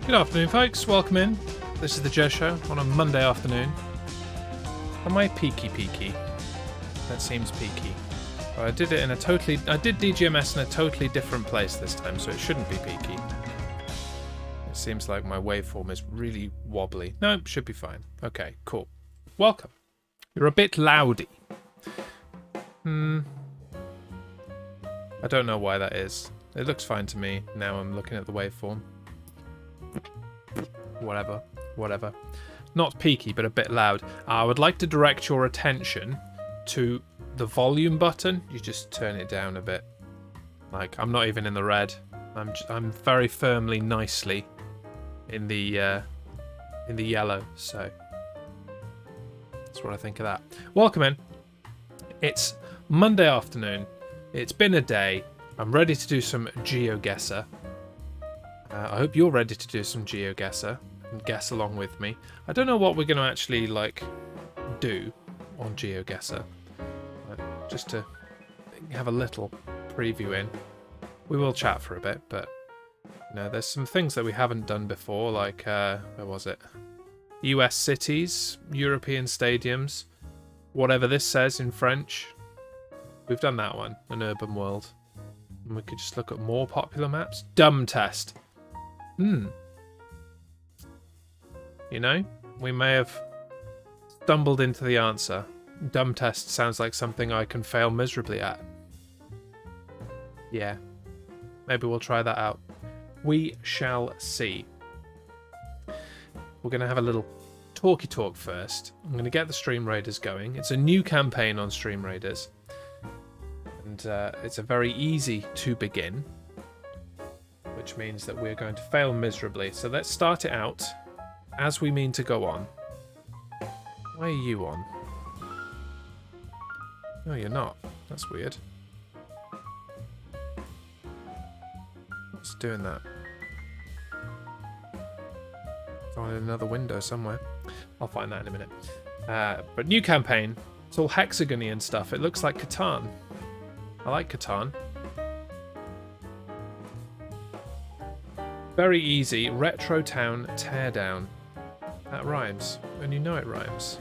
Good afternoon, folks. Welcome in. This is the Jez Show on a Monday afternoon. Am I peaky? That seems peaky. But I did it in a totally... I did DGMS in a totally different place this time, so it shouldn't be peaky. It seems like my waveform is really wobbly. No, it should be fine. Okay, cool. Welcome. You're a bit loudy. I don't know why that is. It looks fine to me. Now I'm looking at the waveform. Whatever. Not peaky, but a bit loud. I would like to direct your attention to the volume button. You just turn it down a bit. Like, I'm not even in the red. I'm very firmly, nicely in the yellow. So that's what I think of that. Welcome in. It's Monday afternoon. It's been a day. I'm ready to do some GeoGuessr. I hope you're ready to do some GeoGuessr and guess along with me. I don't know what we're going to actually do on GeoGuessr. Just to have a little preview in. We will chat for a bit, but there's some things that we haven't done before, like where was it? US cities, European stadiums, whatever this says in French. We've done that one, an urban world. And we could just look at more popular maps. Dumb test. We may have stumbled into the answer. Dumb test sounds like something I can fail miserably at. Yeah. Maybe we'll try that out. We shall see. We're going to have a little talky talk first. I'm going to get the Stream Raiders going. It's a new campaign on Stream Raiders. And it's a very easy to begin. Which means that we're going to fail miserably. So let's start it out as we mean to go on. Why are you on? No, you're not. That's weird. What's doing that? It's on another window somewhere. I'll find that in a minute. But new campaign. It's all hexagony and stuff. It looks like Catan. I like Catan. Very easy. Retro Town Teardown. That rhymes. And you know it rhymes.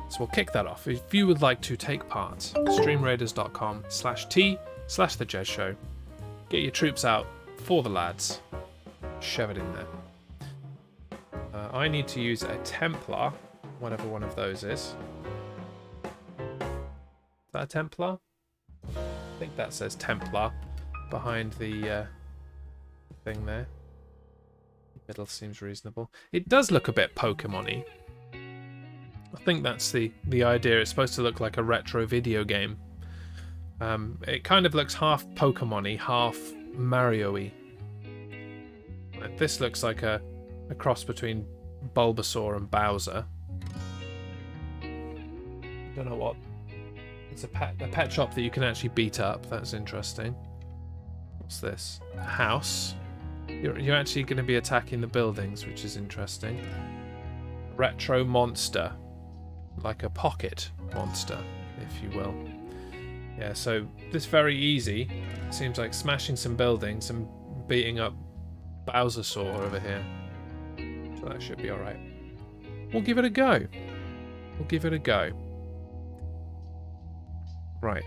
So we'll kick that off. If you would like to take part, streamraiders.com/t/thejezshow. Get your troops out for the lads. Shove it in there. I need to use a Templar, whatever one of those is. Is that a Templar? I think that says Templar behind the thing there. Middle seems reasonable. It does look a bit Pokemon-y. I think that's the idea. It's supposed to look like a retro video game. It kind of looks half Pokemon-y, half Mario-y. This looks like a cross between Bulbasaur and Bowser. Don't know what. It's a pet shop that you can actually beat up. That's interesting. What's this? A house. You're actually going to be attacking the buildings, which is interesting. Retro monster. Like a pocket monster, if you will. Yeah, so this very easy. Seems like smashing some buildings and beating up Bowsersaur over here. So that should be alright. We'll give it a go. Right.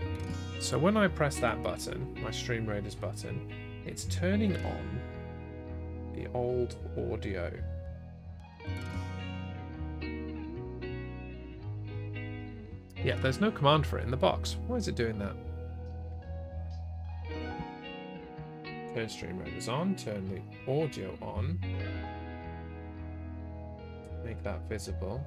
So when I press that button, my Stream Raiders button, it's turning on the old audio. Yeah, there's no command for it in the box. Why is it doing that? Turn Stream Raiders on, turn the audio on. Make that visible.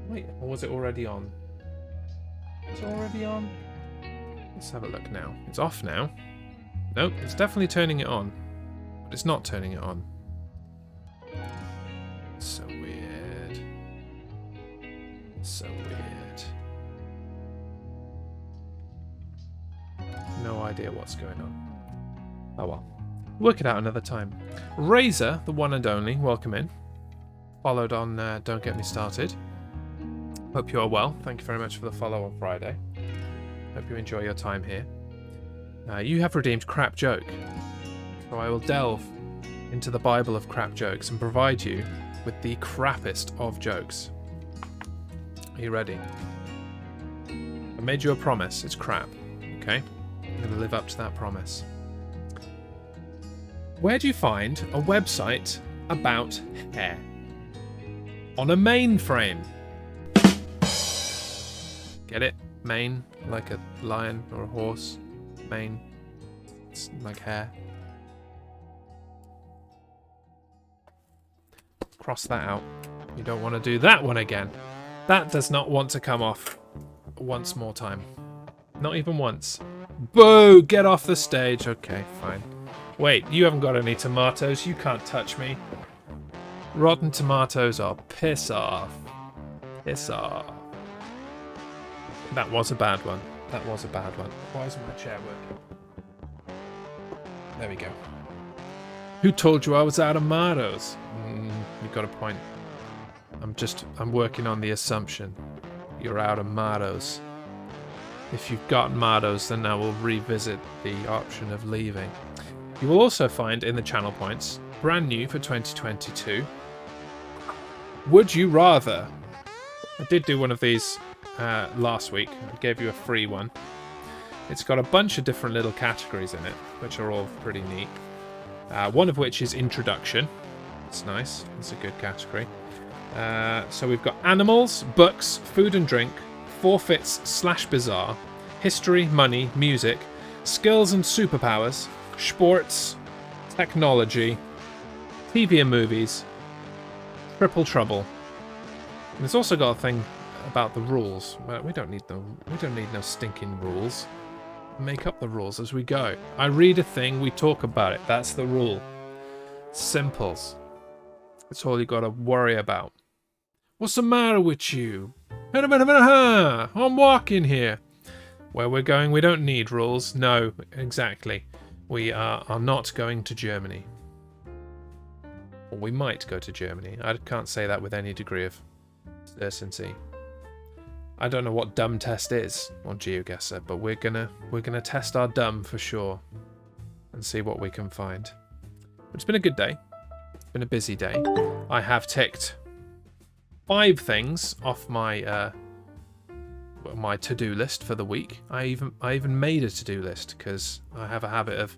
Wait, or was it already on? Is it already on? Let's have a look now. It's off now. Nope, it's definitely turning it on. But it's not turning it on. So weird. So weird. No idea what's going on. Oh well. Work it out another time. Razor, the one and only, welcome in. Followed on Don't Get Me Started. Hope you are well. Thank you very much for the follow on Friday. Hope you enjoy your time here. You have redeemed Crap Joke, so I will delve into the Bible of crap jokes and provide you with the crappest of jokes. Are you ready? I made you a promise. It's crap. Okay? I'm going to live up to that promise. Where do you find a website about hair? On a mainframe. Get it? Mane, like a lion or a horse. Mane, it's like hair. Cross that out. You don't want to do that one again. That does not want to come off once more time. Not even once. Boo! Get off the stage. Okay, fine. Wait, you haven't got any tomatoes. You can't touch me. Rotten tomatoes are piss off. Piss off. That was a bad one. That was a bad one. Why isn't my chair working? There we go. Who told you I was out of tomatoes? You've got a point. I'm working on the assumption you're out of tomatoes. If you've got tomatoes, then I will revisit the option of leaving. You will also find in the channel points, brand new for 2022, Would You Rather. I did do one of these last week. I gave you a free one. It's got a bunch of different little categories in it, which are all pretty neat. One of which is introduction. It's nice. It's a good category. So we've got animals, books, food and drink, forfeits/bizarre, history, money, music, skills and superpowers, sports, technology, TV and movies, triple trouble. And it's also got a thing about the rules. Well, we don't need no stinking rules. Make up the rules as we go. I read a thing, we talk about it. That's the rule. Simples. That's all you got to worry about. What's the matter with you? I'm walking here. Where we're going, we don't need rules. No, exactly. We are not going to Germany. Or we might go to Germany. I can't say that with any degree of certainty. I don't know what dumb test is on GeoGuessr, but we're gonna test our dumb for sure and see what we can find. It's been a good day. It's been a busy day. I have ticked 5 things off my my to-do list for the week. I even made a to-do list because I have a habit of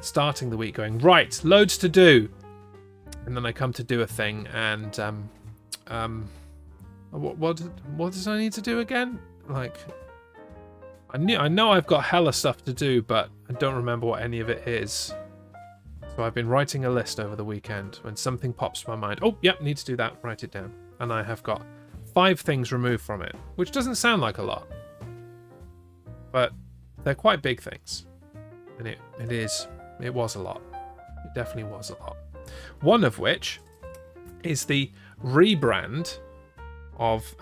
starting the week going, right, loads to do, and then I come to do a thing and what does I need to do again? Like, I know I've got hella stuff to do, but I don't remember what any of it is. So I've been writing a list over the weekend. When something pops to my mind, oh, yep, need to do that, write it down. And I have got 5 things removed from it, which doesn't sound like a lot. But they're quite big things. And it was a lot. It definitely was a lot. One of which is the rebrand of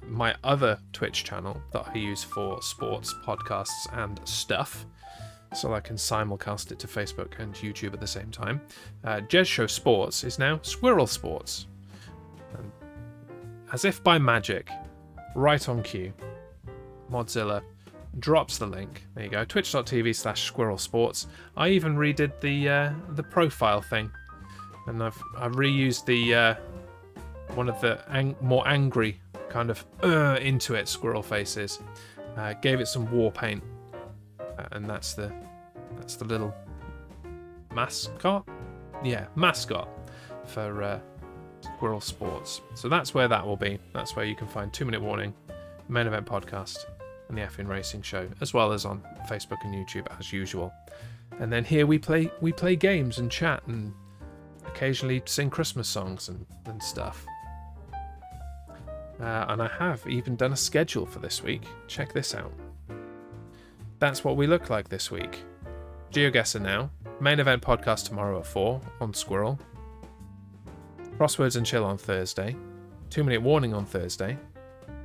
my other Twitch channel that I use for sports, podcasts, and stuff, so I can simulcast it to Facebook and YouTube at the same time. Jez Show Sports is now Squirrel Sports. And as if by magic, right on cue, Mozilla drops the link. There you go, twitch.tv/Squirrel Sports. I even redid the profile thing, and I've reused the one of the more angry kind of into it squirrel faces. Gave it some war paint, and that's the little mascot. Yeah, mascot for Squirrel Sports. So that's where that will be. That's where you can find 2 Minute Warning, Main Event Podcast, and the Effing Racing Show, as well as on Facebook and YouTube as usual. And then here we play games and chat and occasionally sing Christmas songs and stuff. And I have even done a schedule for this week. Check this out. That's what we look like this week. GeoGuessr now. Main Event Podcast tomorrow at 4 on Squirrel. Crosswords and Chill on Thursday. 2 Minute Warning on Thursday.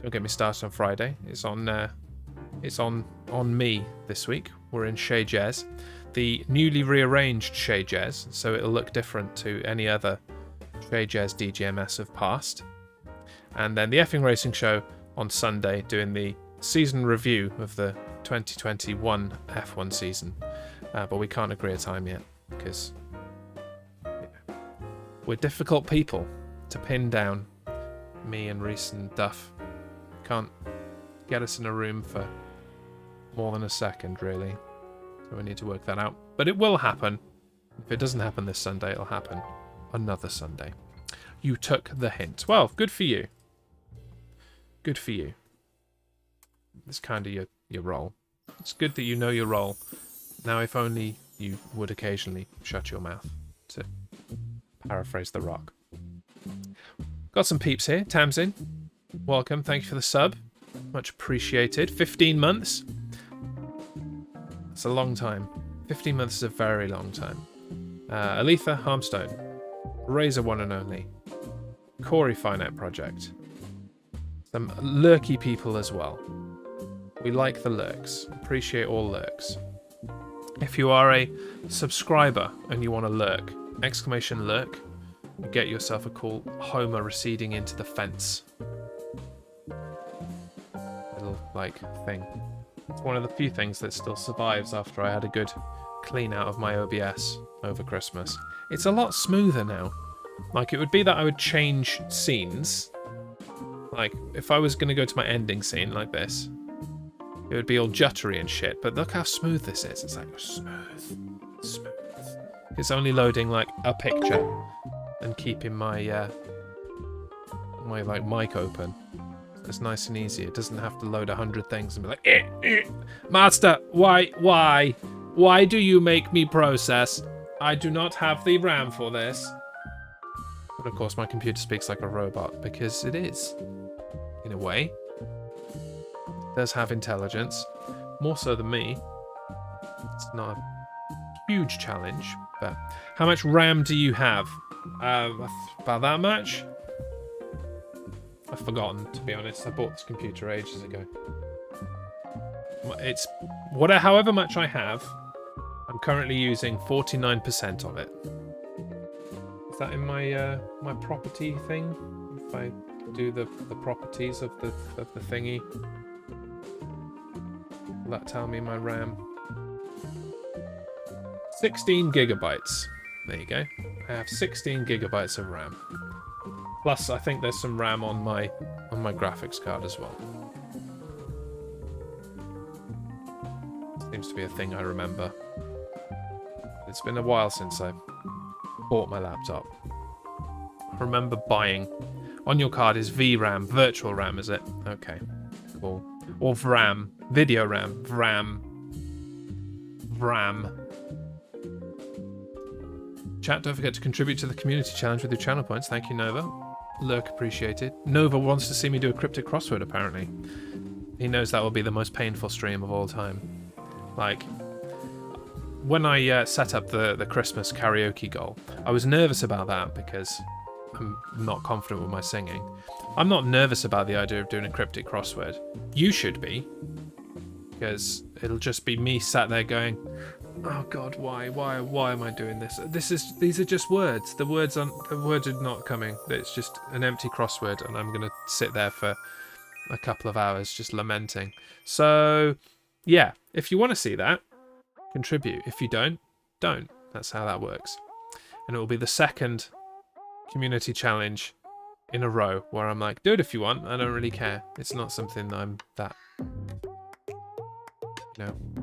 Don't get me started on Friday. It's on me this week. We're in Chez Jez. The newly rearranged Chez Jez, so it'll look different to any other Chez Jez DGMS of past. And then the Effing Racing Show on Sunday, doing the season review of the 2021 F1 season, but we can't agree a time yet because we're difficult people to pin down. Me and Reese and Duff can't get us in a room for more than a second, really. So we need to work that out. But it will happen. If it doesn't happen this Sunday, it'll happen another Sunday. You took the hint. Well, good for you. Good for you. It's kind of your role. It's good that you know your role. Now, if only you would occasionally shut your mouth, to paraphrase The Rock. Got some peeps here. Tamsin, welcome. Thank you for the sub. Much appreciated. 15 months. It's a long time. 15 months is a very long time. Aletha Harmstone. Razor One and Only. Corey Finite Project. Some lurky people as well. We like the lurks. Appreciate all lurks. If you are a subscriber and you want to lurk, exclamation lurk, you get yourself a cool Homer receding into the fence. Little, like, thing. It's one of the few things that still survives after I had a good clean out of my OBS over Christmas. It's a lot smoother now. Like, it would be that I would change scenes. Like, if I was going to go to my ending scene like this, it would be all juttery and shit. But look how smooth this is. It's like, smooth. Smooth. It's only loading, like, a picture and keeping my, my, like, mic open. It's nice and easy. It doesn't have to load 100 things and be like, Master, why do you make me process? I do not have the RAM for this. But of course my computer speaks like a robot, because it is, in a way. It does have intelligence, more so than me. It's not a huge challenge, but how much RAM do you have? About that much? I've forgotten, to be honest. I bought this computer ages ago. It's however much I have. I'm currently using 49% of it. Is that in my my property thing? If I do the properties of the thingy, will that tell me my RAM? 16 gigabytes. There you go. I have 16 gigabytes of RAM. Plus, I think there's some RAM on my graphics card as well. Seems to be a thing I remember. It's been a while since I bought my laptop. I remember buying. On your card is VRAM, virtual RAM, is it? Okay, cool. Or VRAM, video RAM, VRAM. Chat, don't forget to contribute to the community challenge with your channel points. Thank you, Nova. Lurk appreciated. Nova wants to see me do a cryptic crossword, apparently. He knows that will be the most painful stream of all time. Like, when I set up the Christmas karaoke goal, I was nervous about that because I'm not confident with my singing. I'm not nervous about the idea of doing a cryptic crossword. You should be. Because it'll just be me sat there going, oh God, why am I doing this? These are just words. The words are not coming. It's just an empty crossword, and I'm gonna sit there for a couple of hours just lamenting. So, yeah, if you want to see that, contribute. If you don't. That's how that works. And it will be the second community challenge in a row where I'm like, do it if you want. I don't really care. It's not something I'm that,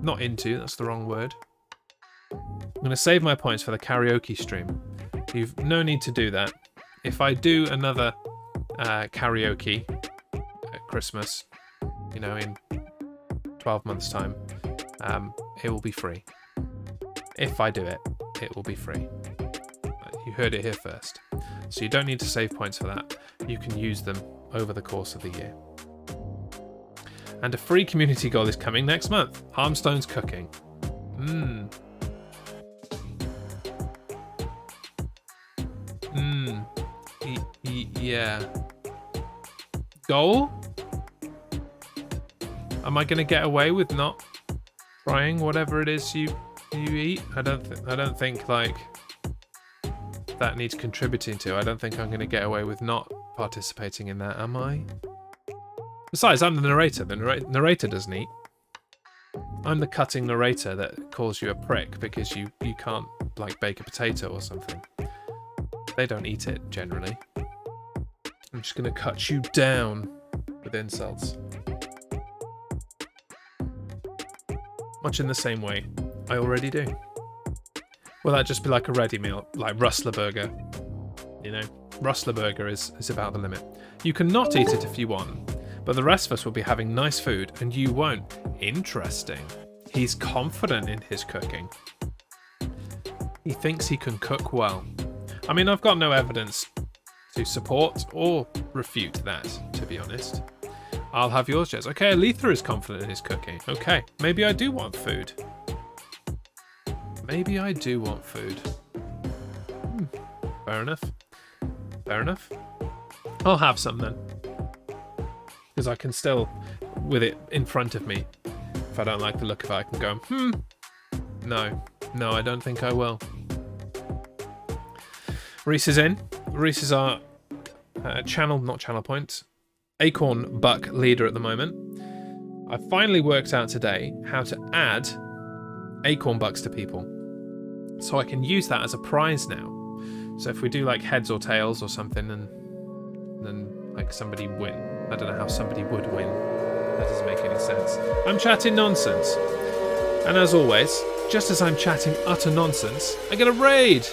not into. That's the wrong word. I'm going to save my points for the karaoke stream. You've no need to do that. If I do another karaoke at Christmas, in 12 months' time, it will be free. If I do it, it will be free. You heard it here first. So you don't need to save points for that. You can use them over the course of the year. And a free community goal is coming next month. Harmstone's cooking. Yeah. Goal? Am I going to get away with not trying whatever it is you eat? I don't think like that needs contributing to. I don't think I'm going to get away with not participating in that, am I? Besides, I'm the narrator. The narrator doesn't eat. I'm the cutting narrator that calls you a prick because you can't, like, bake a potato or something. They don't eat it, generally. I'm just going to cut you down with insults. Much in the same way I already do. Will that just be like a ready meal, like Rustler Burger? You know, Rustler Burger is about the limit. You can not eat it if you want, but the rest of us will be having nice food and you won't. Interesting. He's confident in his cooking. He thinks he can cook well. I mean, I've got no evidence to support or refute that, to be honest. I'll have yours, Jez. Okay, Aletha is confident in his cooking. Okay, maybe I do want food. Maybe I do want food. Fair enough. Fair enough. I'll have some then. Because I can still, with it in front of me, if I don't like the look of it, I can go, No, I don't think I will. Reese is in. Reese is our not channel point, Acorn Buck leader at the moment. I finally worked out today how to add Acorn Bucks to people. So I can use that as a prize now. So if we do like heads or tails or something and then like somebody win. I don't know how somebody would win. That doesn't make any sense. I'm chatting nonsense. And as always, just as I'm chatting utter nonsense, I get a raid.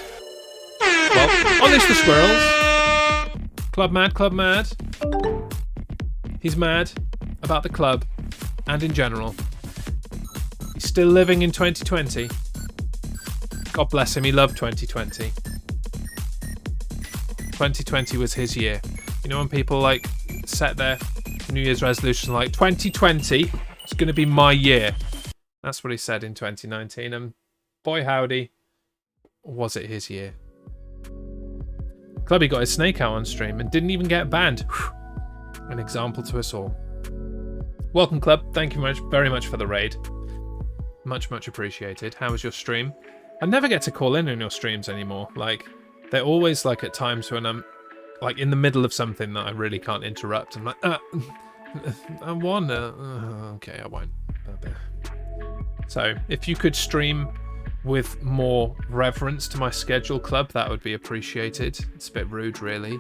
Well, unleash the squirrels. Club mad. He's mad about the club and in general. He's still living in 2020. God bless him, he loved 2020. 2020 was his year. You know when people like set their New Year's resolution like 2020 is going to be my year. That's what he said in 2019 and boy howdy was it his year. Clubby got his snake out on stream and didn't even get banned. An example to us all. Welcome, Club. Thank you very much for the raid. Much appreciated. How was your stream? I never get to call in on your streams anymore. Like, they're always like at times when I'm like in the middle of something that I really can't interrupt. I'm like, I want to. Okay, I won't. So, if you could stream with more reverence to my schedule, Club, that would be appreciated. It's a bit rude, really,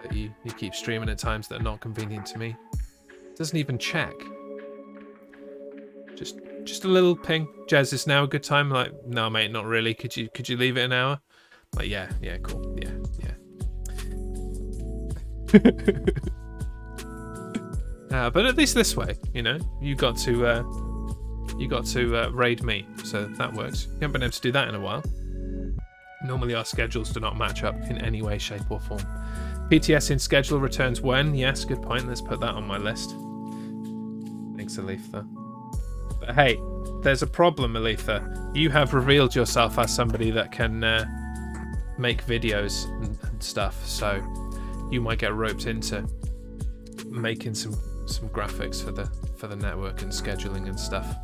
that you keep streaming at times that are not convenient to me. Doesn't even check. Just a little ping. Jez, is now a good time? Like, no, mate, not really. Could you leave it an hour? Like, yeah, cool. Yeah. But at least this way, you know, you got to raid me, so that works. You haven't been able to do that in a while. Normally our schedules do not match up in any way, shape or form. PTS in schedule returns when? Yes, good point. Let's put that on my list. Thanks, Aletha. But hey, there's a problem, Aletha. You have revealed yourself as somebody that can make videos and stuff, so you might get roped into making some graphics for the network and scheduling and stuff.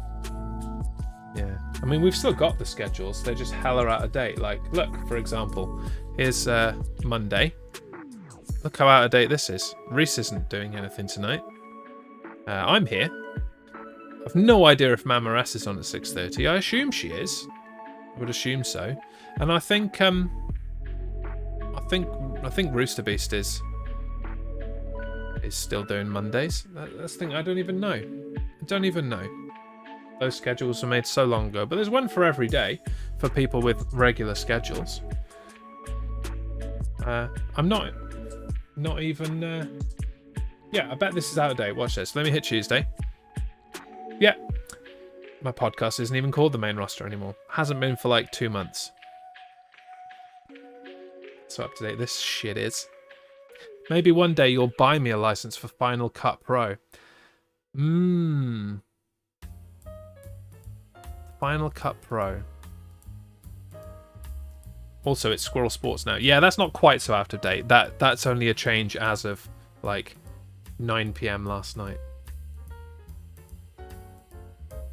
Yeah, I mean, we've still got the schedules. They're just hella out of date. Like, look, for example, here's Monday. Look how out of date this is. Reese isn't doing anything tonight. I'm here. I've no idea if Mama S is on at 6:30. I assume she is. I would assume so. And I think Rooster Beast is still doing Mondays. That's the thing. I don't even know. Those schedules were made so long ago, but there's one for every day for people with regular schedules. I'm not even. Yeah, I bet this is out of date. Watch this. Let me hit Tuesday. Yeah, my podcast isn't even called The Main Roster anymore. Hasn't been for like 2 months. So up to date this shit is. Maybe one day you'll buy me a license for Final Cut Pro. Final Cut Pro. Also, it's Squirrel Sports now. Yeah, that's not quite so out of date. That's only a change as of like 9 PM last night.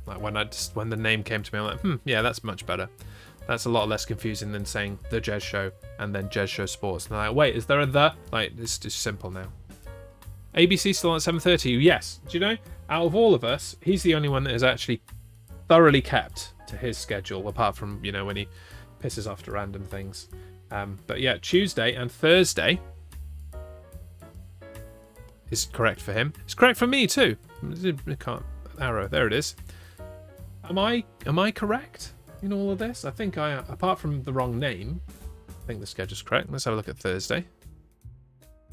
Like when the name came to me, I'm like, yeah, that's much better. That's a lot less confusing than saying the Jez Show and then Jez Show Sports. And I'm like, wait, is there a the? Like, it's just simple now. ABC still on at 7:30. Yes. Do you know? Out of all of us, he's the only one that has actually thoroughly kept to his schedule, apart from, you know, when he pisses off to random things. But yeah, Tuesday and Thursday is correct for him. It's correct for me too. I can't arrow. There it is. Am I correct in all of this? I think apart from the wrong name, I think the schedule's correct. Let's have a look at Thursday.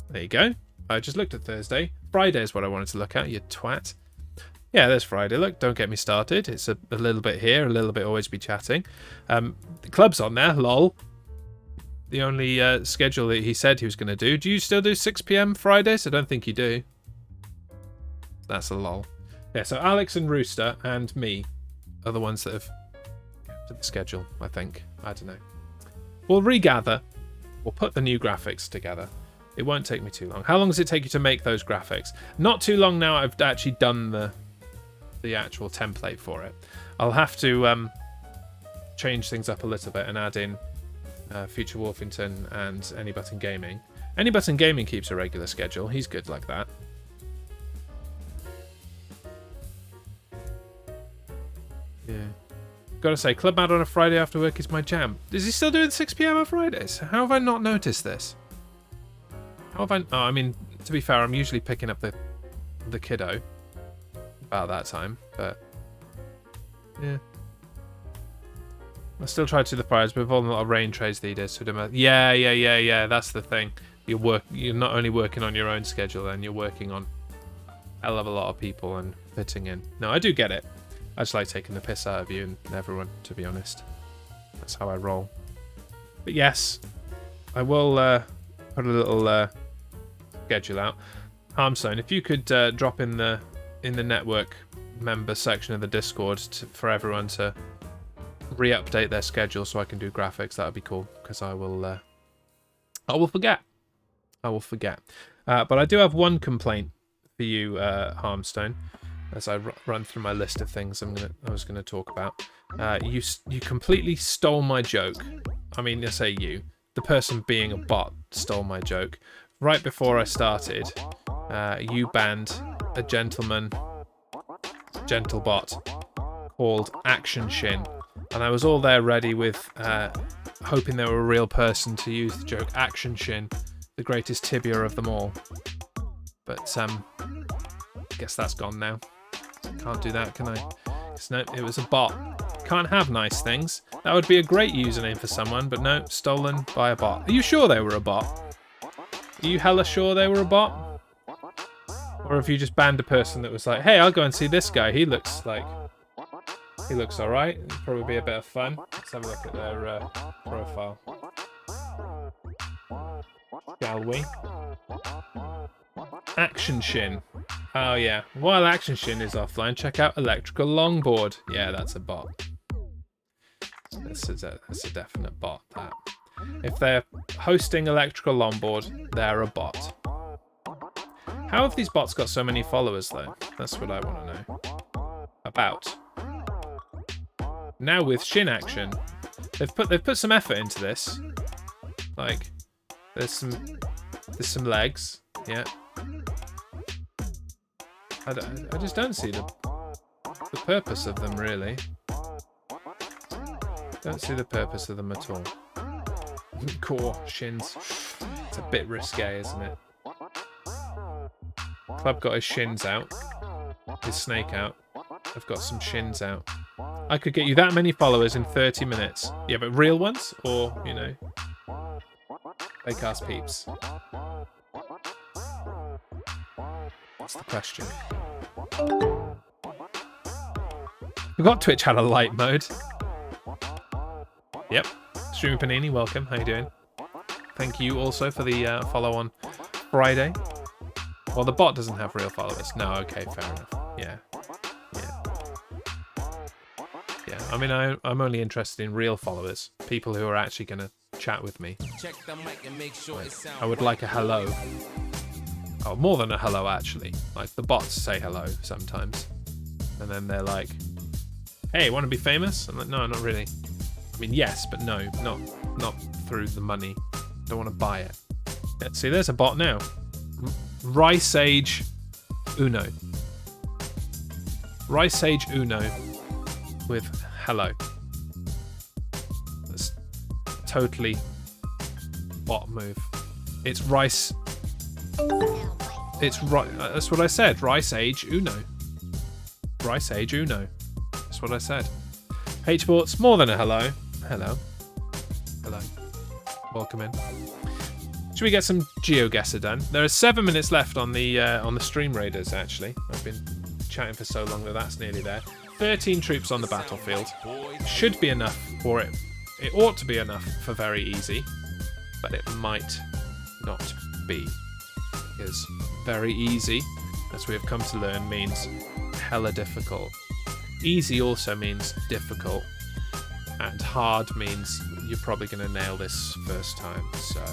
There you go. I just looked at Thursday. Friday is what I wanted to look at, you twat. Yeah, there's Friday. Look, don't get me started. It's a little bit here, a little bit always be chatting. The club's on there, lol. The only schedule that he said he was going to do. Do you still do 6 p.m. Fridays? I don't think you do. That's a lol. Yeah, so Alex and Rooster and me are the ones that have kept the schedule, I think. I don't know. We'll regather. We'll put the new graphics together. It won't take me too long. How long does it take you to make those graphics? Not too long now. I've actually done the actual template for it. I'll have to change things up a little bit and add in Future Wolfington and Any Button Gaming. Any Button Gaming keeps a regular schedule. He's good like that. Yeah. Gotta say, Club Mad on a Friday after work is my jam. Is he still doing 6 p.m. on Fridays? How have I not noticed this? How have I... Oh, I mean, to be fair, I'm usually picking up the kiddo about that time, but yeah. I still try to do the prize, but we've all a lot of rain trades these days. So yeah. That's the thing. You're not only working on your own schedule, then you're working on a hell of a lot of people and fitting in. No, I do get it. I just like taking the piss out of you and everyone, to be honest. That's how I roll. But yes, I will put a little schedule out. Harmstone, if you could drop in the network member section of the Discord for everyone to re-update their schedule so I can do graphics, that would be cool, because I will forget. But I do have one complaint for you, Harmstone, as I run through my list of things I was gonna talk about. You completely stole my joke. I mean, I say you. The person being a bot stole my joke. Right before I started, you banned a gentle bot called Action Shin. And I was all there ready with hoping they were a real person to use the joke Action Shin, the greatest tibia of them all. But I guess that's gone now. Can't do that, can I? No, it was a bot. Can't have nice things. That would be a great username for someone, but no, stolen by a bot. Are you sure they were a bot? Are you hella sure they were a bot? Or have you just banned a person that was like, hey, I'll go and see this guy. He looks alright. It'll probably be a bit of fun. Let's have a look at their profile. Shall we? Action Shin. Oh yeah. While Action Shin is offline, check out Electrical Longboard. Yeah, that's a bot. That's a definite bot, that. If they're hosting Electrical Longboard, they're a bot. How have these bots got so many followers, though? That's what I want to know. About. Now with Shin Action, they've put some effort into this. Like, there's some legs, yeah. I just don't see the purpose of them, really. Don't see the purpose of them at all. Core shins. It's a bit risque, isn't it? Club got his shins out, his snake out. I've got some shins out. I could get you that many followers in 30 minutes. Yeah, but real ones? Or, you know, fake ass peeps? That's the question. Forgot Twitch had a light mode. Yep. Streamer Panini, welcome. How you doing? Thank you also for the follow on Friday. Well, the bot doesn't have real followers. No, okay, fair enough. Yeah. I mean, I'm only interested in real followers. People who are actually going to chat with me. I would like a hello. Oh, more than a hello, actually. Like, the bots say hello sometimes. And then they're like, hey, want to be famous? I'm like, no, not really. I mean, yes, but no, not through the money. Don't want to buy it. Yeah, see, there's a bot now. Rice Age Uno. Rice Age Uno with hello. That's totally bot move. It's rice. It's right. That's what I said. Rice Age Uno. Rice Age Uno. That's what I said. H-Sports, more than a hello. Hello. Hello. Welcome in. Should we get some GeoGuessr done? There are 7 minutes left on the Stream Raiders, actually. I've been chatting for so long that that's nearly there. 13 troops on the battlefield. Should be enough for it. It ought to be enough for very easy, but it might not be. Because very easy, as we have come to learn, means hella difficult. Easy also means difficult, and hard means you're probably going to nail this first time, so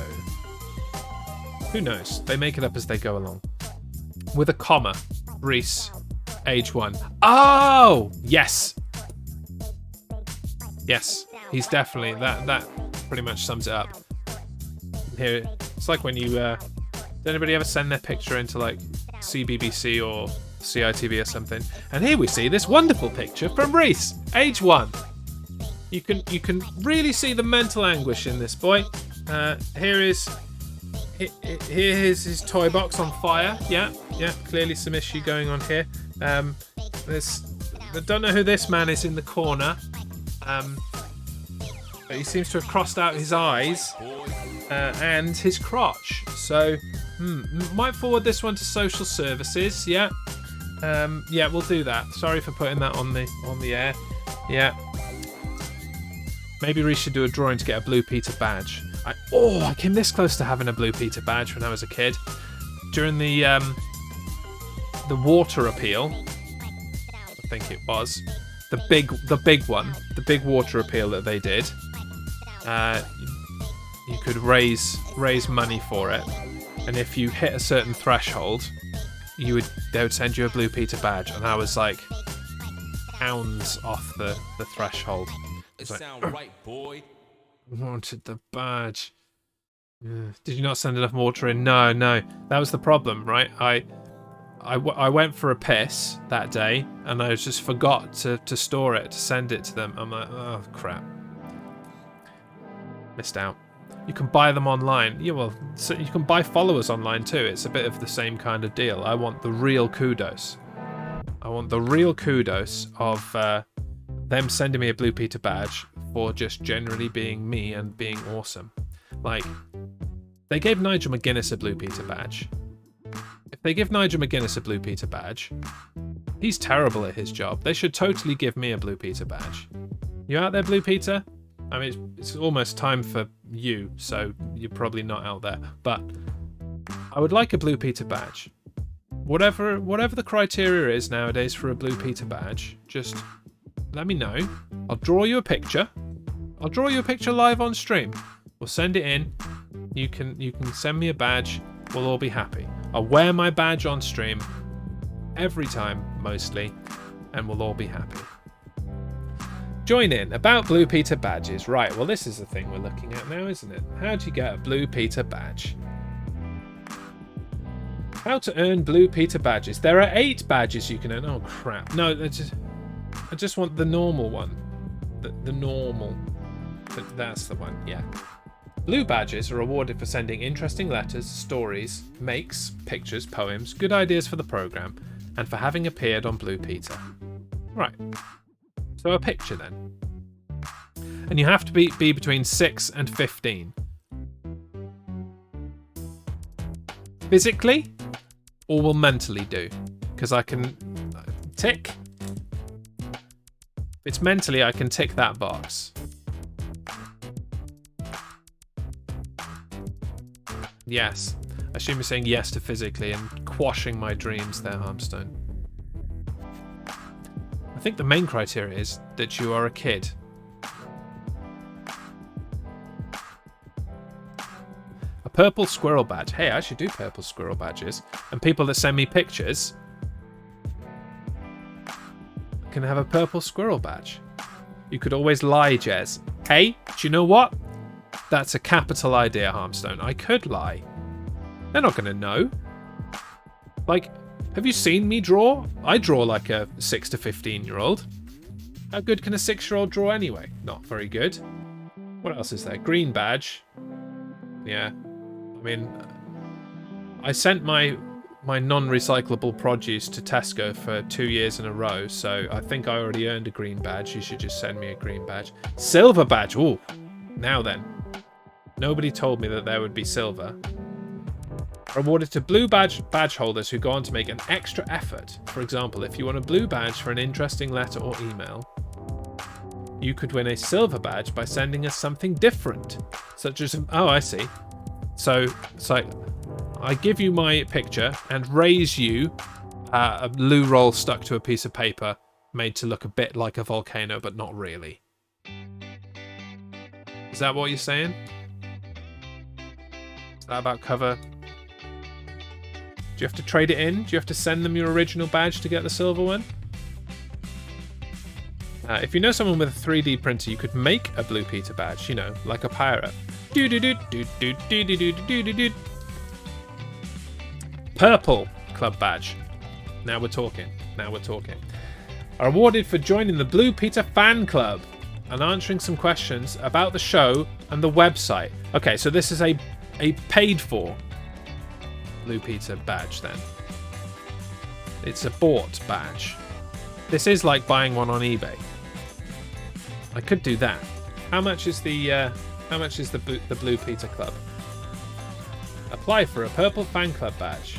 who knows? They make it up as they go along. With a comma, Reese, age 1. Oh! Yes! Yes, he's definitely, that pretty much sums it up. Here, it's like when you, did anybody ever send their picture into like CBBC or CITV or something? And here we see this wonderful picture from Reese, age 1. You can really see the mental anguish in this boy. Here is his toy box on fire. Yeah, clearly some issue going on here. I don't know who this man is in the corner. But he seems to have crossed out his eyes and his crotch. So, might forward this one to social services. Yeah, we'll do that. Sorry for putting that on the air. Yeah. Maybe we should do a drawing to get a Blue Peter badge. I came this close to having a Blue Peter badge when I was a kid. During the water appeal, I think it was the big one, the big water appeal that they did. You could raise money for it, and if you hit a certain threshold, they would send you a Blue Peter badge, and I was like pounds off the threshold. It sound right, boy. Wanted the badge. Did you not send enough water in? No. That was the problem, right? I went for a piss that day, and I just forgot to store it, to send it to them. I'm like, oh crap. Missed out. You can buy them online. Yeah, well, so you can buy followers online too. It's a bit of the same kind of deal. I want the real kudos. I want the real kudos of them sending me a Blue Peter badge for just generally being me and being awesome. Like, they gave Nigel McGuinness a Blue Peter badge. If they give Nigel McGuinness a Blue Peter badge, he's terrible at his job. They should totally give me a Blue Peter badge. You out there, Blue Peter? I mean, it's almost time for you, so you're probably not out there. But I would like a Blue Peter badge. Whatever the criteria is nowadays for a Blue Peter badge, just let me know. I'll draw you a picture. I'll draw you a picture live on stream. We'll send it in. You can send me a badge. We'll all be happy. I'll wear my badge on stream every time, mostly, and we'll all be happy. Join in about Blue Peter badges. Right, well, this is the thing we're looking at now, isn't it? How do you get a Blue Peter badge? How to earn Blue Peter badges. There are 8 badges you can earn. Oh, crap. No, I just want the normal one. The normal. That's the one, yeah. Blue badges are awarded for sending interesting letters, stories, makes, pictures, poems, good ideas for the program, and for having appeared on Blue Peter. Right. So a picture then. And you have to be between 6 and 15. Physically, or will mentally do? Because I can tick. If it's mentally, I can tick that box. Yes. I assume you're saying yes to physically and quashing my dreams there, Harmstone. I think the main criteria is that you are a kid. A purple squirrel badge. Hey, I should do purple squirrel badges. And people that send me pictures can have a purple squirrel badge. You could always lie, Jez. Hey, do you know what? That's a capital idea, Harmstone. I could lie. They're not going to know. Like, have you seen me draw? I draw like a 6 to 15-year-old. How good can a 6-year-old draw anyway? Not very good. What else is there? Green badge. Yeah. I mean, I sent my non-recyclable produce to Tesco for 2 years in a row, so I think I already earned a green badge. You should just send me a green badge. Silver badge. Ooh. Now then. Nobody told me that there would be silver. Awarded to blue badge holders who go on to make an extra effort. For example, if you want a blue badge for an interesting letter or email, you could win a silver badge by sending us something different, such as... Oh, I see. So it's like I give you my picture and raise you a loo roll stuck to a piece of paper made to look a bit like a volcano, but not really. Is that what you're saying? Is that about cover? Do you have to trade it in? Do you have to send them your original badge to get the silver one? If you know someone with a 3D printer, you could make a Blue Peter badge, you know, like a pirate. Purple club badge. Now we're talking. Now we're talking. Are awarded for joining the Blue Peter fan club and answering some questions about the show and the website. Okay, so this is a paid for Blue Peter badge then. It's a bought badge. This is like buying one on eBay. I could do that. How much is the Blue Peter Club? Apply for a purple fan club badge.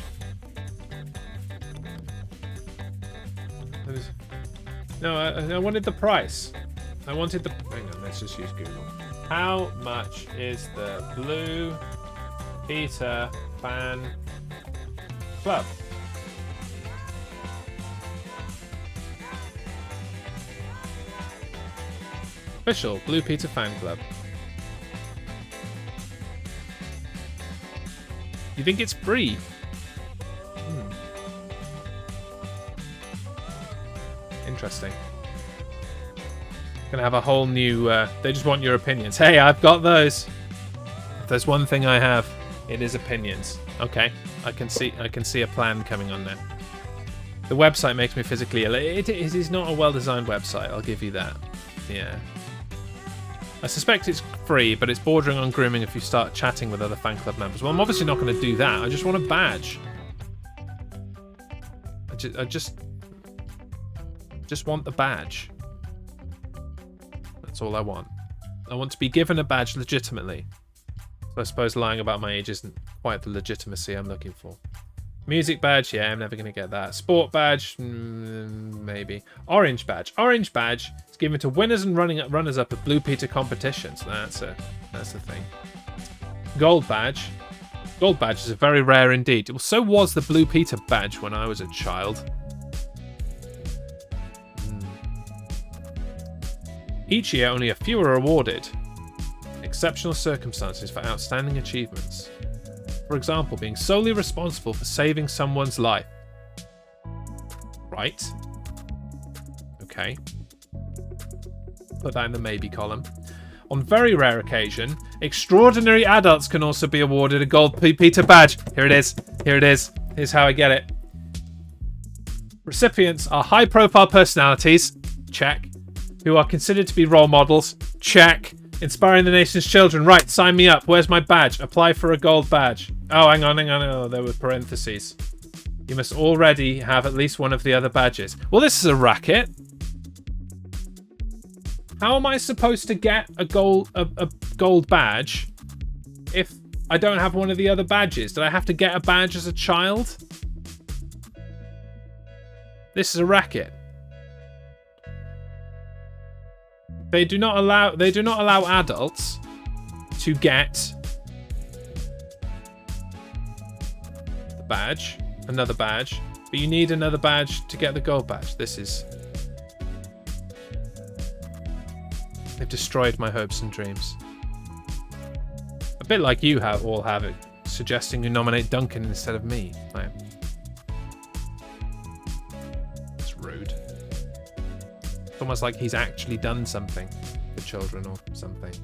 No, I wanted the price. I wanted the... Hang on, let's just use Google. How much is the Blue Peter fan club? Official Blue Peter fan club. You think it's free? Interesting. Gonna have a whole new... they just want your opinions. Hey, I've got those. If there's one thing I have, it is opinions. Okay, I can see a plan coming on now. The website makes me physically ill. It is not a well-designed website, I'll give you that. Yeah. I suspect it's free, but it's bordering on grooming if you start chatting with other fan club members. Well, I'm obviously not going to do that. I just want a badge. I just want the badge. That's all I want. I want to be given a badge legitimately. So I suppose lying about my age isn't quite the legitimacy I'm looking for. Music badge, yeah, I'm never going to get that. Sport badge, maybe. Orange badge. Orange badge is given to winners and runners-up at Blue Peter competitions. That's the thing. Gold badge. Gold badge is very rare indeed. Well, so was the Blue Peter badge when I was a child. Each year, only a few are awarded. Exceptional circumstances for outstanding achievements. For example, being solely responsible for saving someone's life. Right. Okay. Put that in the maybe column. On very rare occasion, extraordinary adults can also be awarded a gold Peter badge. Here it is. Here it is. Here's how I get it. Recipients are high-profile personalities. Check. Who are considered to be role models. Check. Inspiring the nation's children. Right, sign me up. Where's my badge? Apply for a gold badge. Oh, hang on. Oh, there were parentheses. You must already have at least one of the other badges. Well, this is a racket. How am I supposed to get a gold badge if I don't have one of the other badges? Did I have to get a badge as a child? This is a racket. They do not allow adults to get the badge, another badge, but you need another badge to get the gold badge. They've destroyed my hopes and dreams. A bit like you all have it, suggesting you nominate Duncan instead of me. Like, it's rude. It's almost like he's actually done something for children or something.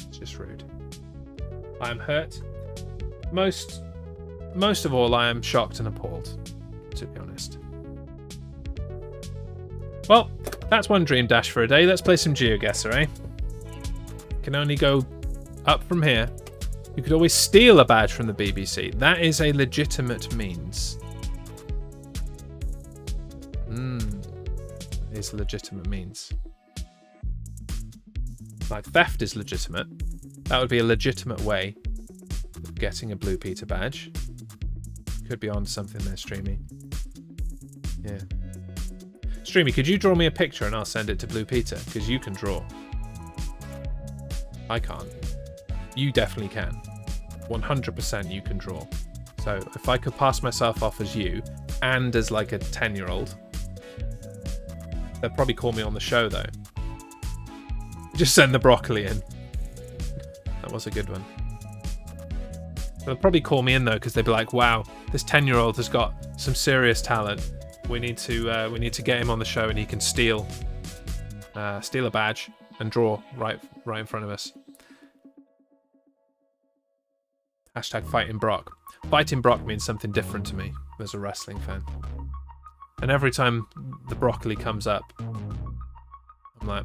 It's just rude. I am hurt. Most most of all, I am shocked and appalled, to be honest. Well, that's one dream dash for a day. Let's play some GeoGuessr, eh? Can only go up from here. You could always steal a badge from the BBC. That is a legitimate means. That is a legitimate means. Like theft is legitimate. That would be a legitimate way of getting a Blue Peter badge. Could be on something there, Streamy. Yeah. Streamy, could you draw me a picture and I'll send it to Blue Peter? Because you can draw. I can't. You definitely can. 100% you can draw. So if I could pass myself off as you and as like a 10-year-old, they'll probably call me on the show though. Just send the broccoli in. That was a good one. They'll probably call me in though because they'd be like, "Wow, this 10-year-old has got some serious talent. We need to get him on the show and he can steal a badge and draw right in front of us." Hashtag fighting Brock. Fighting Brock means something different to me as a wrestling fan. And every time the broccoli comes up, I'm like,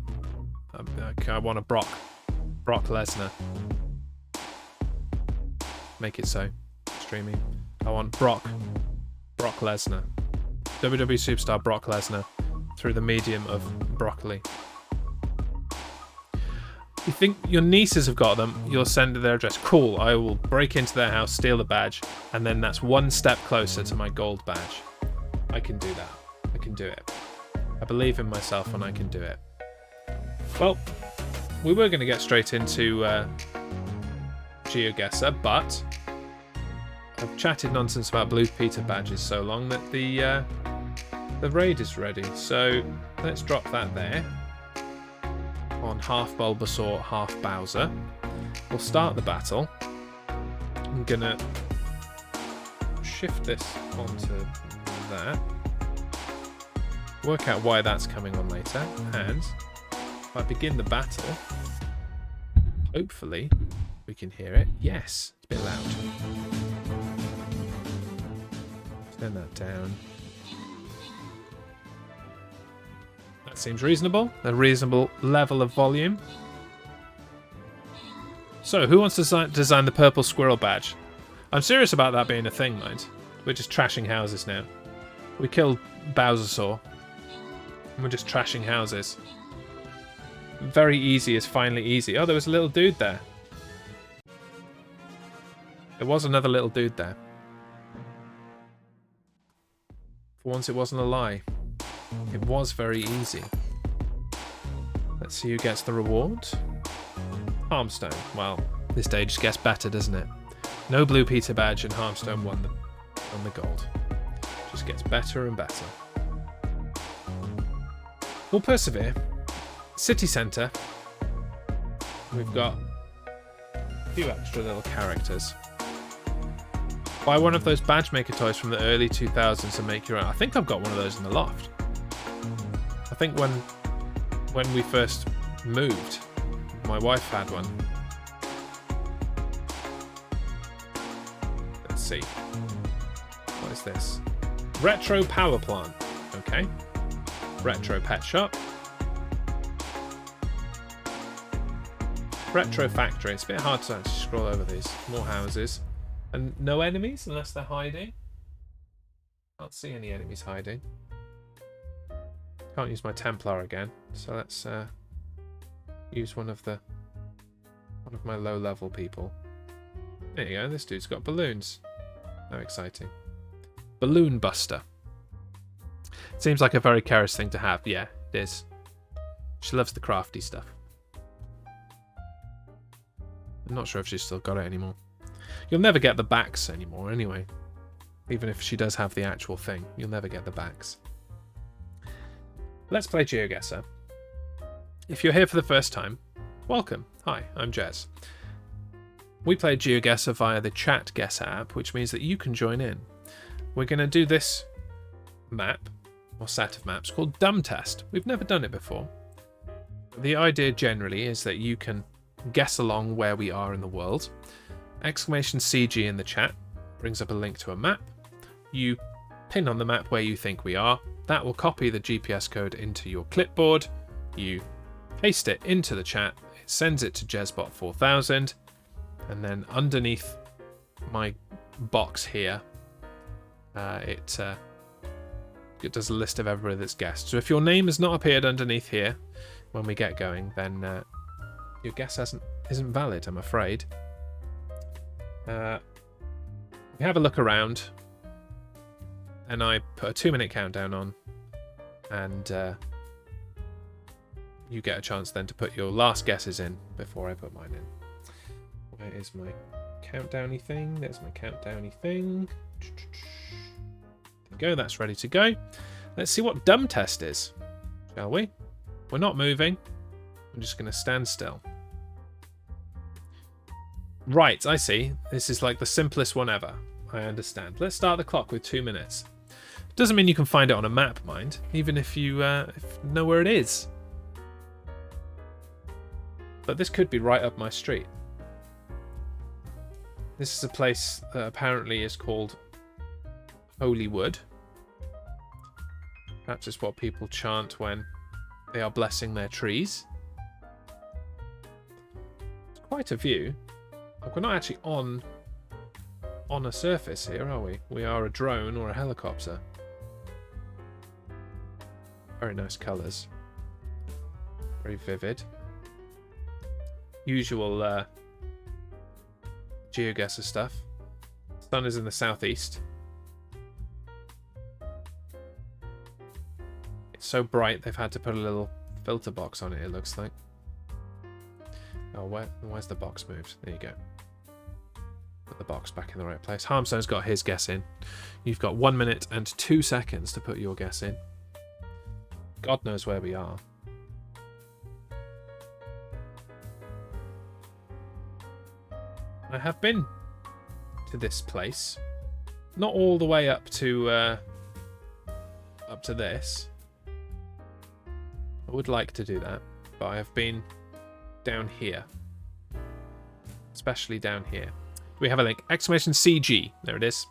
I want a Brock Lesnar. Make it so. Streaming. I want Brock Lesnar. WWE superstar Brock Lesnar through the medium of broccoli. You think your nieces have got them, you'll send their address. Cool, I will break into their house, steal the badge, and then that's one step closer to my gold badge. I can do that. I can do it. I believe in myself and I can do it. Well, we were going to get straight into GeoGuessr, but I've chatted nonsense about Blue Peter badges so long that the raid is ready. So let's drop that there on half Bulbasaur, half Bowser. We'll start the battle. I'm gonna shift this onto that. Work out why that's coming on later, and if I begin the battle, hopefully we can hear it. Yes, it's a bit loud. Turn that down. That seems reasonable. A reasonable level of volume. So, who wants to design the purple squirrel badge? I'm serious about that being a thing, mind. We're just trashing houses now. We killed Bowsersaur. And we're just trashing houses. Very easy is finally easy. Oh, there was a little dude there. There was another little dude there. For once it wasn't a lie. It was very easy. Let's see who gets the reward. Harmstone. Well, this day just gets better, doesn't it? No Blue Peter badge and Harmstone won the gold. Just gets better and better. We'll persevere. City Centre. We've got a few extra little characters. Buy one of those badge maker toys from the early 2000s and make your own. I think I've got one of those in the loft. I think when we first moved, my wife had one. Let's see. What is this? Retro power plant. Okay. Retro pet shop. Retro factory. It's a bit hard to actually scroll over these. More houses. And no enemies unless they're hiding. Can't see any enemies hiding. Can't use my Templar again. So let's use one of my low level people. There you go. This dude's got balloons. How exciting. Balloon Buster. Seems like a very Keris thing to have. Yeah, it is. She loves the crafty stuff. I'm not sure if she's still got it anymore. You'll never get the backs anymore anyway. Even if she does have the actual thing, you'll never get the backs. Let's play GeoGuessr. If you're here for the first time, welcome. Hi, I'm Jez. We play GeoGuessr via the Chat Guesser app, which means that you can join in. We're going to do this map, or set of maps, called Dumb Test. We've never done it before. The idea generally is that you can guess along where we are in the world. Exclamation CG in the chat brings up a link to a map. You pin on the map where you think we are. That will copy the GPS code into your clipboard. You paste it into the chat. It sends it to JezBot4000. And then underneath my box here, it does a list of everybody that's guessed. So if your name has not appeared underneath here when we get going, then your guess isn't valid, I'm afraid. We have a look around, and I put a 2-minute countdown on, and you get a chance then to put your last guesses in before I put mine in. Where is my countdowny thing? There's my countdowny thing. There we go, that's ready to go. Let's see what dumb test is, shall we? We're not moving. I'm just going to stand still. Right, I see. This is like the simplest one ever. I understand. Let's start the clock with 2 minutes. Doesn't mean you can find it on a map, mind, even if you know where it is. But this could be right up my street. This is a place that apparently is called Holywood. Perhaps it's what people chant when they are blessing their trees. It's quite a view. We're not actually on a surface here, are we? We are a drone or a helicopter. Very nice colours. Very vivid. Usual GeoGuessr stuff. Sun is in the southeast. It's so bright they've had to put a little filter box on it, it looks like. Oh, where's the box moved? There you go. Put the box back in the right place. Harmstone's got his guess in. You've got 1 minute and 2 seconds to put your guess in. God knows where we are. I have been to this place. Not all the way up to this. I would like to do that, but I have been down here. Especially down here. We have a link. Exclamation CG. There it is.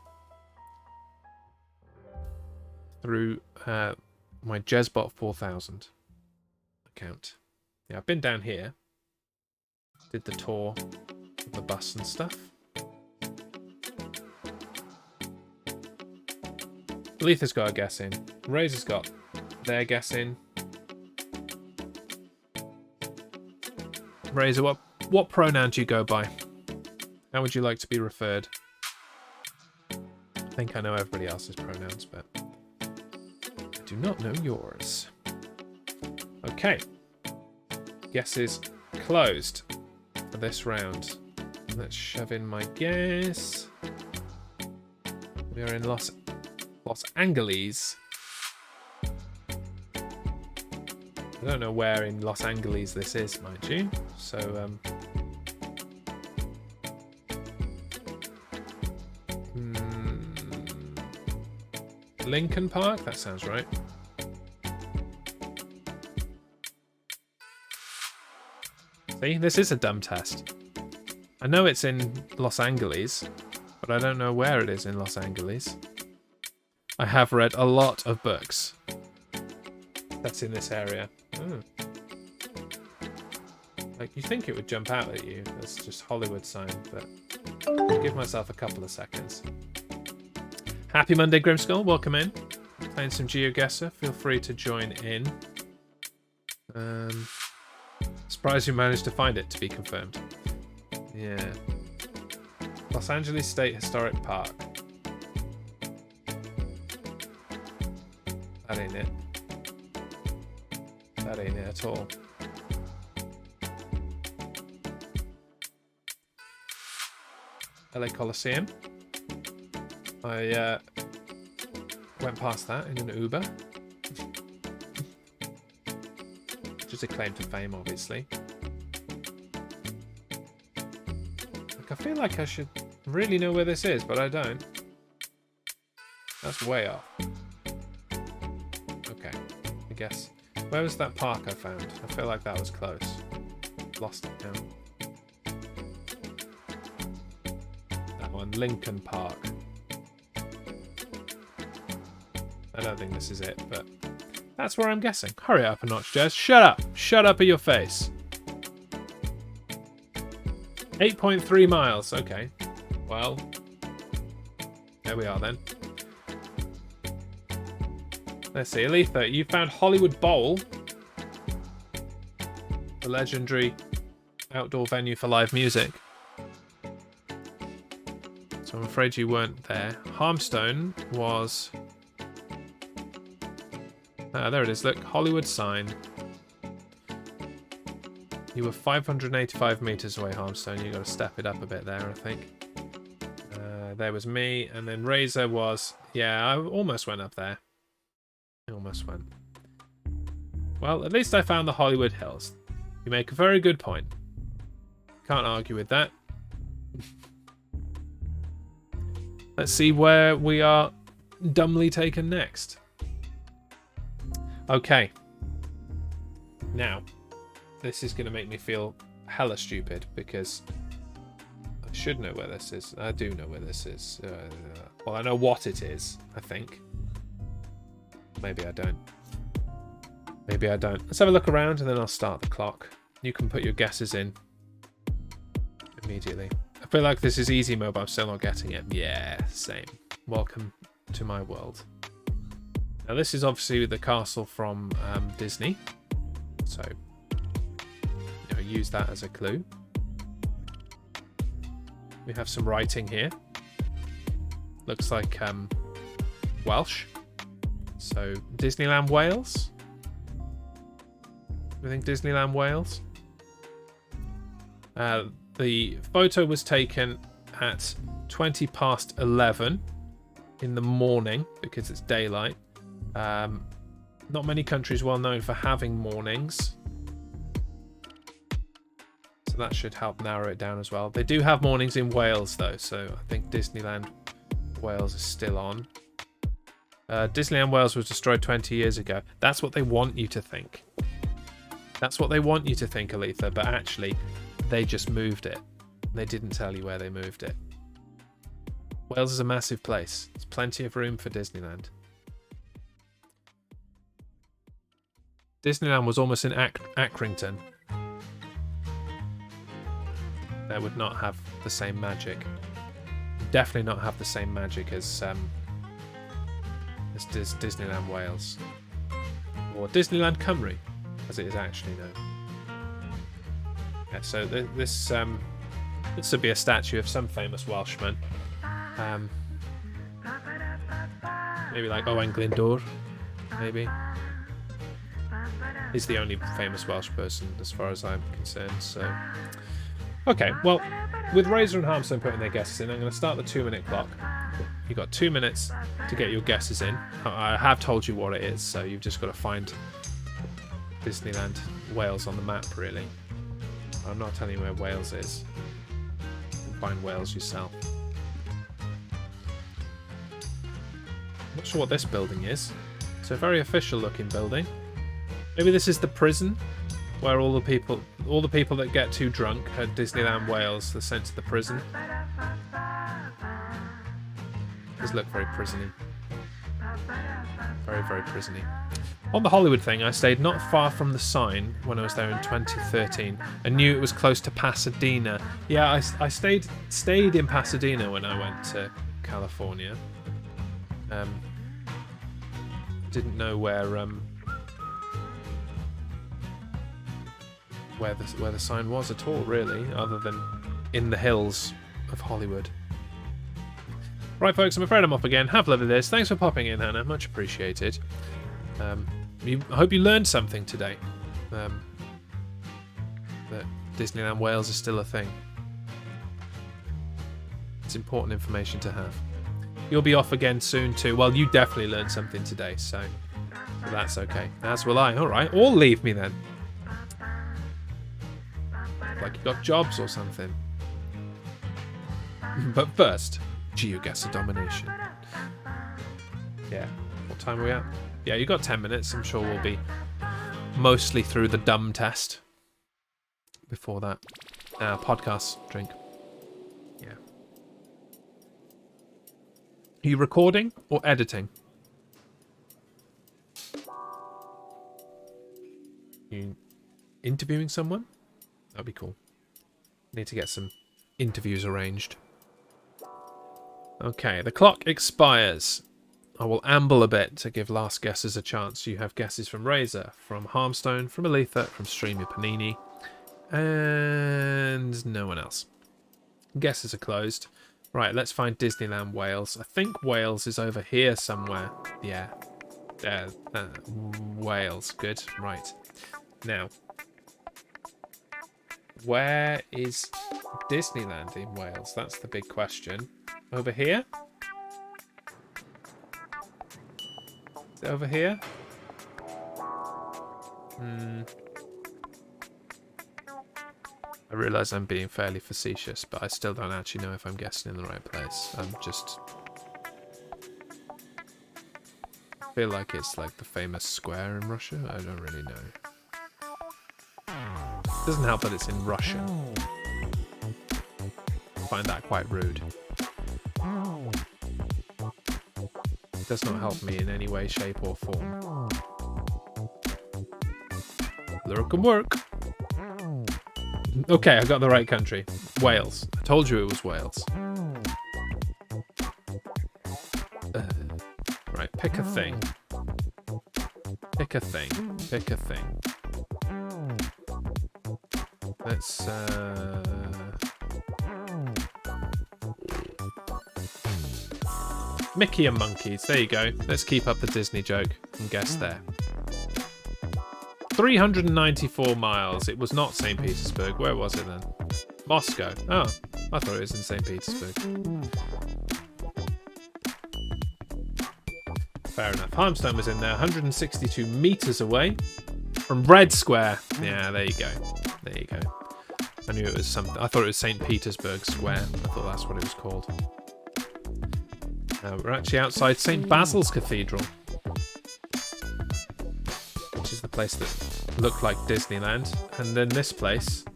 Through my JezBot4000 account. Yeah, I've been down here. Did the tour of the bus and stuff. Letha's got a guess in. Razor's got their guess in. Razor, what pronoun do you go by? How would you like to be referred? I think I know everybody else's pronouns, but I do not know yours. Okay. Guesses closed for this round. Let's shove in my guess. We are in Los Angeles. I don't know where in Los Angeles this is, mind you. So, Lincoln Park? That sounds right. See, this is a dumb test. I know it's in Los Angeles, but I don't know where it is in Los Angeles. I have read a lot of books that's in this area. Oh. Like, you think it would jump out at you. That's just Hollywood sign, but I'll give myself a couple of seconds. Happy Monday, Grimskull. Welcome in. Playing some GeoGuessr. Feel free to join in. Surprised you managed to find it, to be confirmed. Yeah. Los Angeles State Historic Park. That ain't it. That ain't it at all. LA Coliseum. I went past that in an Uber. Just a claim to fame, obviously. Like, I feel like I should really know where this is, but I don't. That's way off. Okay, I guess. Where was that park I found? I feel like that was close. Lost it now. That one, Lincoln Park. I don't think this is it, but that's where I'm guessing. Hurry up a notch, Jez. Shut up. Shut up at your face. 8.3 miles. Okay. Well, there we are then. Let's see. Aletha, you found Hollywood Bowl, the legendary outdoor venue for live music. So I'm afraid you weren't there. Harmstone was... there it is. Look, Hollywood sign. You were 585 meters away, Harmstone. You got to step it up a bit there, I think. There was me, and then Razor was... Yeah, I almost went up there. I almost went. Well, at least I found the Hollywood Hills. You make a very good point. Can't argue with that. Let's see where we are dumbly taken next. Okay. Now, this is going to make me feel hella stupid because I should know where this is. I do know where this is. Well, I know what it is, I think. Maybe I don't. Maybe I don't. Let's have a look around and then I'll start the clock. You can put your guesses in immediately. I feel like this is easy mode, but I'm still not getting it. Yeah, same. Welcome to my world. Now this is obviously the castle from Disney. So, you know, use that as a clue. We have some writing here. Looks like Welsh. So, Disneyland Wales. I think Disneyland Wales. The photo was taken at 20 past 11 in the morning because it's daylight. Not many countries well known for having mornings. So that should help narrow it down as well. They do have mornings in Wales though, so I think Disneyland Wales is still on. Disneyland Wales was destroyed 20 years ago. That's what they want you to think. That's what they want you to think, Aletha, but actually they just moved it. They didn't tell you where they moved it. Wales is a massive place. There's plenty of room for Disneyland. Disneyland was almost in Accrington. They would not have the same magic. Definitely not have the same magic as Disneyland Wales. Or Disneyland Cymru, as it is actually known. Yeah, so this would be a statue of some famous Welshman. Maybe like Owen Glyndwr, maybe. He's the only famous Welsh person as far as I'm concerned, so... Okay, well, with Razor and Harmstone putting their guesses in, I'm going to start the 2-minute clock. You've got 2 minutes to get your guesses in. I have told you what it is, so you've just got to find Disneyland Wales on the map, really. I'm not telling you where Wales is. You can find Wales yourself. I'm not sure what this building is. It's a very official looking building. Maybe this is the prison where all the people that get too drunk at Disneyland Wales are sent to the prison. Does look very prisony. Very, very prisony. On the Hollywood thing, I stayed not far from the sign when I was there in 2013 and knew it was close to Pasadena. Yeah, I stayed in Pasadena when I went to California. Didn't know where the sign was at all, really, other than in the hills of Hollywood. Right, folks, I'm afraid I'm off again. Have a lovely this. Thanks for popping in, Hannah. Much appreciated. I hope you learned something today. That Disneyland Wales is still a thing. It's important information to have. You'll be off again soon too. Well, you definitely learned something today, so that's okay. As will I. All right, or leave me then. Like you got jobs or something. But first, GeoGuessr domination. Yeah. What time are we at? Yeah, you got 10 minutes. I'm sure we'll be mostly through the dumb test before that. Podcast drink. Yeah. Are you recording or editing? You interviewing someone? That'd be cool. Need to get some interviews arranged. Okay, the clock expires. I will amble a bit to give last guesses a chance. You have guesses from Razor, from Harmstone, from Aletha, from Streamy Panini, and no one else. Guesses are closed. Right, let's find Disneyland Wales. I think Wales is over here somewhere. Yeah. Wales. Good. Right. Now, where is Disneyland in Wales? That's the big question. Over here? Is it over here? I realise I'm being fairly facetious, but I still don't actually know if I'm guessing in the right place. I'm just... I feel like it's like the famous square in Russia. I don't really know. Doesn't help that it's in Russian. I find that quite rude. It does not help me in any way, shape or form. Lure can work. Okay, I got the right country. Wales. I told you it was Wales. Right, pick a thing. Pick a thing. Pick a thing. Let's, Mickey and monkeys. There you go. Let's keep up the Disney joke and guess there. 394 miles. It was not St. Petersburg. Where was it then? Moscow. Oh, I thought it was in St. Petersburg. Fair enough. Harmstone was in there. 162 meters away from Red Square. Yeah, there you go. There you go. I knew it was something. I thought it was St. Petersburg Square. I thought that's what it was called. We're actually outside St. Basil's Cathedral, which is the place that looked like Disneyland. And then this place.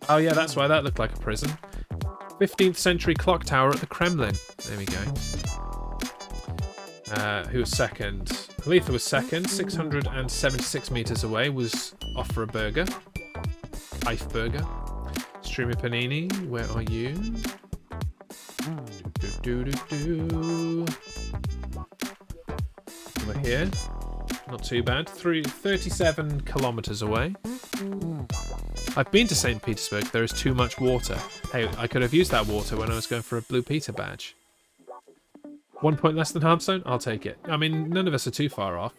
Oh yeah, that's why that looked like a prison. 15th century clock tower at the Kremlin. There we go. Who was second? Aletha was second. 676 meters away. Was off for a burger. Ice burger. Streamy Panini, where are you? Over here. Not too bad. 37 kilometers away. I've been to St. Petersburg. There is too much water. Hey, I could have used that water when I was going for a Blue Peter badge. 1 point less than Harmstone? I'll take it. I mean, none of us are too far off.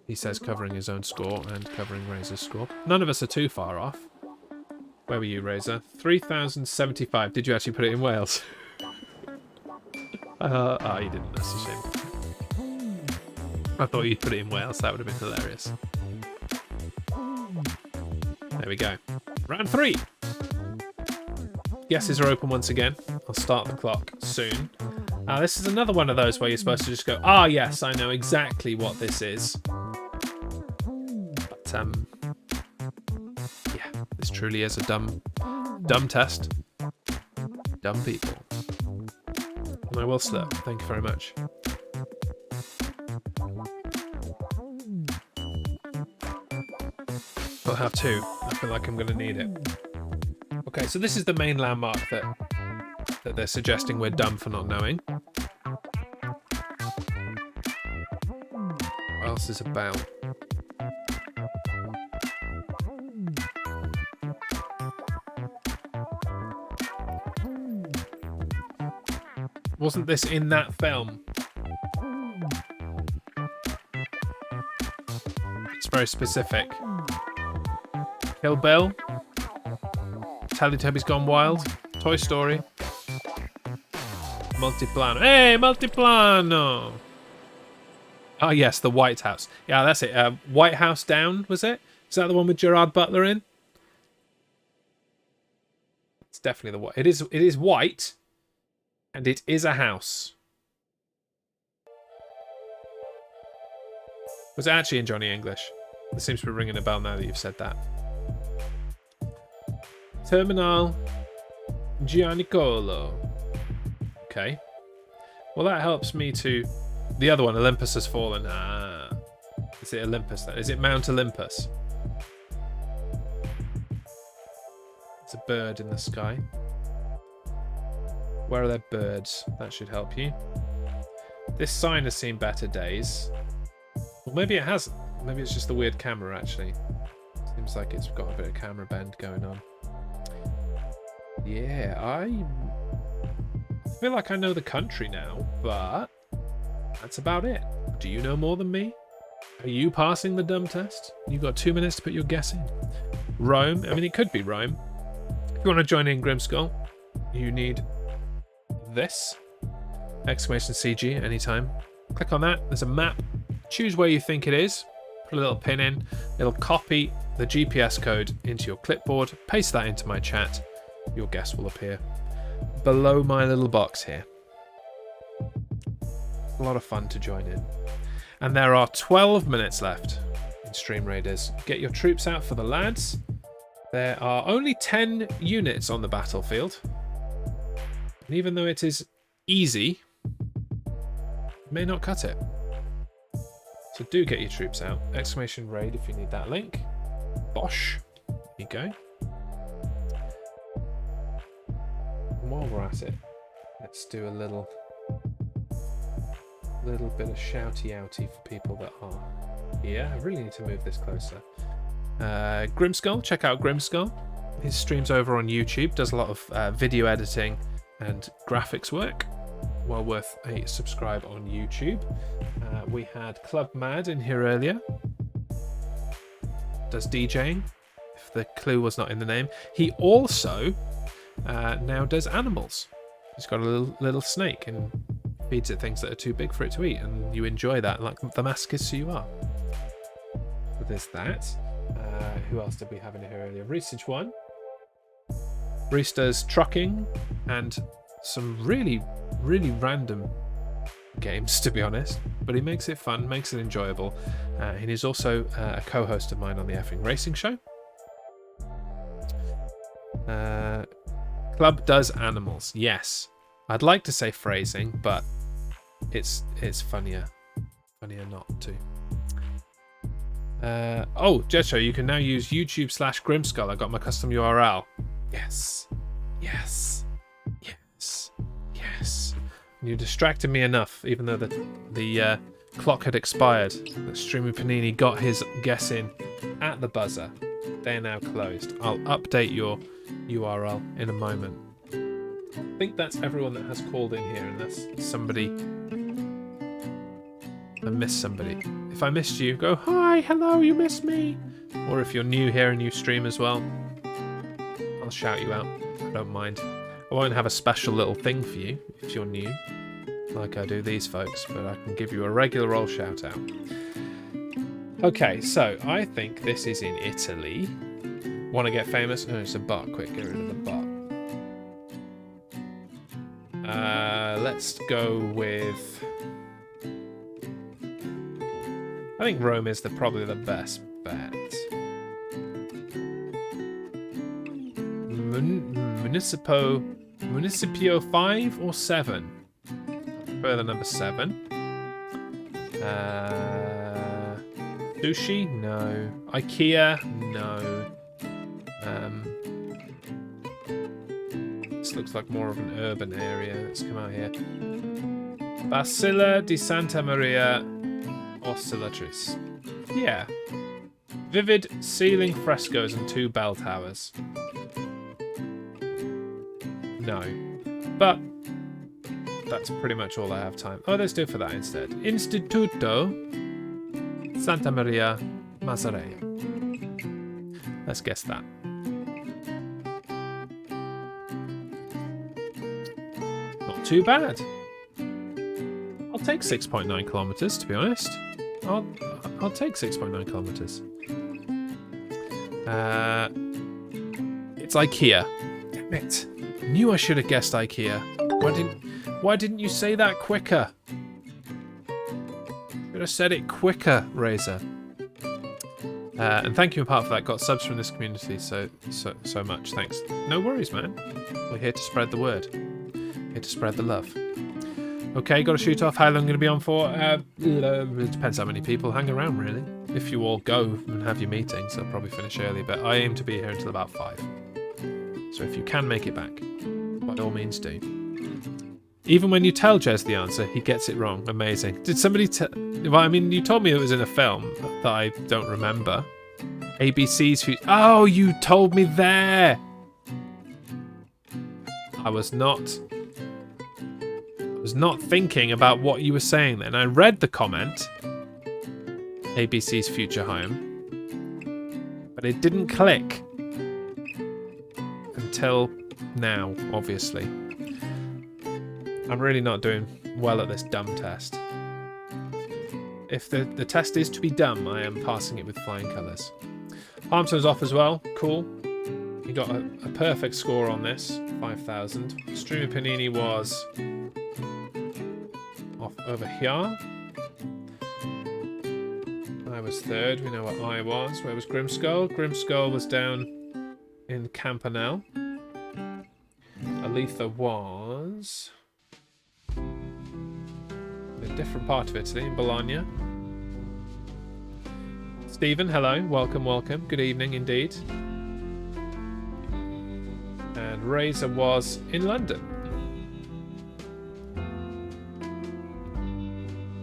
He says, covering his own score and covering Razor's score. None of us are too far off. Where were you, Razor? 3,075. Did you actually put it in Wales? Oh, you didn't. That's a shame. I thought you'd put it in Wales. That would have been hilarious. There we go. Round 3. Guesses are open once again. I'll start the clock soon. This is another one of those where you're supposed to just go, yes, I know exactly what this is. But, yeah, this truly is a dumb test. Dumb people. And I will slurp. Thank you very much. I'll have 2. I feel like I'm going to need it. Okay, so this is the main landmark that they're suggesting we're dumb for not knowing. What else is about? Wasn't this in that film? It's very specific. Kill Bill. Teletubbies Gone Wild. Toy Story. Multiplano. Hey, Multiplano! Oh, yes, the White House. Yeah, that's it. White House Down, was it? Is that the one with Gerard Butler in? It's definitely the white. It is white. And it is a house. Was it actually in Johnny English? It seems to be ringing a bell now that you've said that. Terminal Gianicolo. Okay. Well, that helps me to... The other one, Olympus Has Fallen. Is it Olympus then? Is it Mount Olympus? It's a bird in the sky. Where are there birds? That should help you. This sign has seen better days. Well, maybe it hasn't. Maybe it's just the weird camera, actually. Seems like it's got a bit of camera bend going on. Yeah, I feel like I know the country now, but that's about it. Do you know more than me? Are you passing the dumb test? You've got 2 minutes to put your guess in. Rome. I mean, it could be Rome. If you want to join in Grimskull, you need this. Exclamation CG anytime. Click on that. There's a map. Choose where you think it is. Put a little pin in. It'll copy the GPS code into your clipboard. Paste that into my chat. Your guess will appear below my little box here. A lot of fun to join in. And there are 12 minutes left in Stream Raiders. Get your troops out for the lads. There are only 10 units on the battlefield. And even though it is easy, it may not cut it. So do get your troops out. Exclamation raid if you need that link. Bosh. There you go. And while we're at it, let's do a little bit of shouty outy for people that are here. I really need to move this closer. Grimskull, check out Grimskull. His streams over on YouTube, does a lot of video editing and graphics work. Well worth a subscribe on YouTube. We had Club Mad in here earlier. Does DJing, if the clue was not in the name. He also now does animals. He's got a little snake and feeds it things that are too big for it to eat, and you enjoy that like the masochist you are. So there's that. Who else did we have in here earlier? Research 1. Reese does trucking and some really random games, to be honest, but he makes it fun, makes it enjoyable, and he's also a co-host of mine on the Effing Racing Show. Club does animals. Yes, I'd like to say phrasing, but it's funnier not to. Oh, Jez Show, you can now use YouTube/Grimskull. I got my custom URL. Yes. You distracted me enough, even though the clock had expired. That Streamy Panini got his guess in at the buzzer. They are now closed. I'll update your URL in a moment. I think that's everyone that has called in here, unless somebody... I missed somebody. If I missed you, go, hi, hello, you missed me. Or if you're new here and you stream as well, I'll shout you out. I don't mind. I won't have a special little thing for you if you're new, like I do these folks, but I can give you a regular old shout out. Okay, so I think this is in Italy. Want to get famous? Oh, it's a bot. Quick, get rid of the bot. Let's go with... I think Rome is probably the best bet. Municipio 5 or 7? I prefer the number 7. Sushi? No. IKEA? No. This looks like more of an urban area. Let's come out here. Basila di Santa Maria Oscillatrice. Yeah. Vivid ceiling frescoes and 2 bell towers. No. But that's pretty much all I have time. Oh, let's do it for that instead. Instituto Santa Maria Mazzarea. Let's guess that. Not too bad. I'll take 6.9 kilometers, to be honest. I'll take 6.9 kilometers. It's IKEA. Damn it. Knew I should have guessed IKEA. Why didn't you say that quicker? Should have said it quicker, Razor. And thank you apart for that. Got subs from this community so much. Thanks. No worries, man. We're here to spread the word. Here to spread the love. Okay, got to shoot off. How long are you going to be on for? It depends how many people hang around, really. if you all go and have your meetings, I'll probably finish early, but I aim to be here until about 5. So if you can make it back, by all means do. Even when you tell Jez the answer, he gets it wrong. Amazing. Did somebody well, I mean, you told me it was in a film that I don't remember. ABC's oh, you told me there! I was not thinking about what you were saying then. I read the comment, ABC's future home, but it didn't click until now, obviously. I'm really not doing well at this dumb test. If the test is to be dumb, I am passing it with flying colours. Harmson's off as well. Cool. He got a perfect score on this. 5,000. Streamer Panini was off over here. I was 3rd. We know what I was. Where was Grimskull? Grimskull was down in Campanelle. Aletha was in a different part of Italy, in Bologna. Stephen, hello. Welcome, welcome. Good evening indeed. And Razor was in London.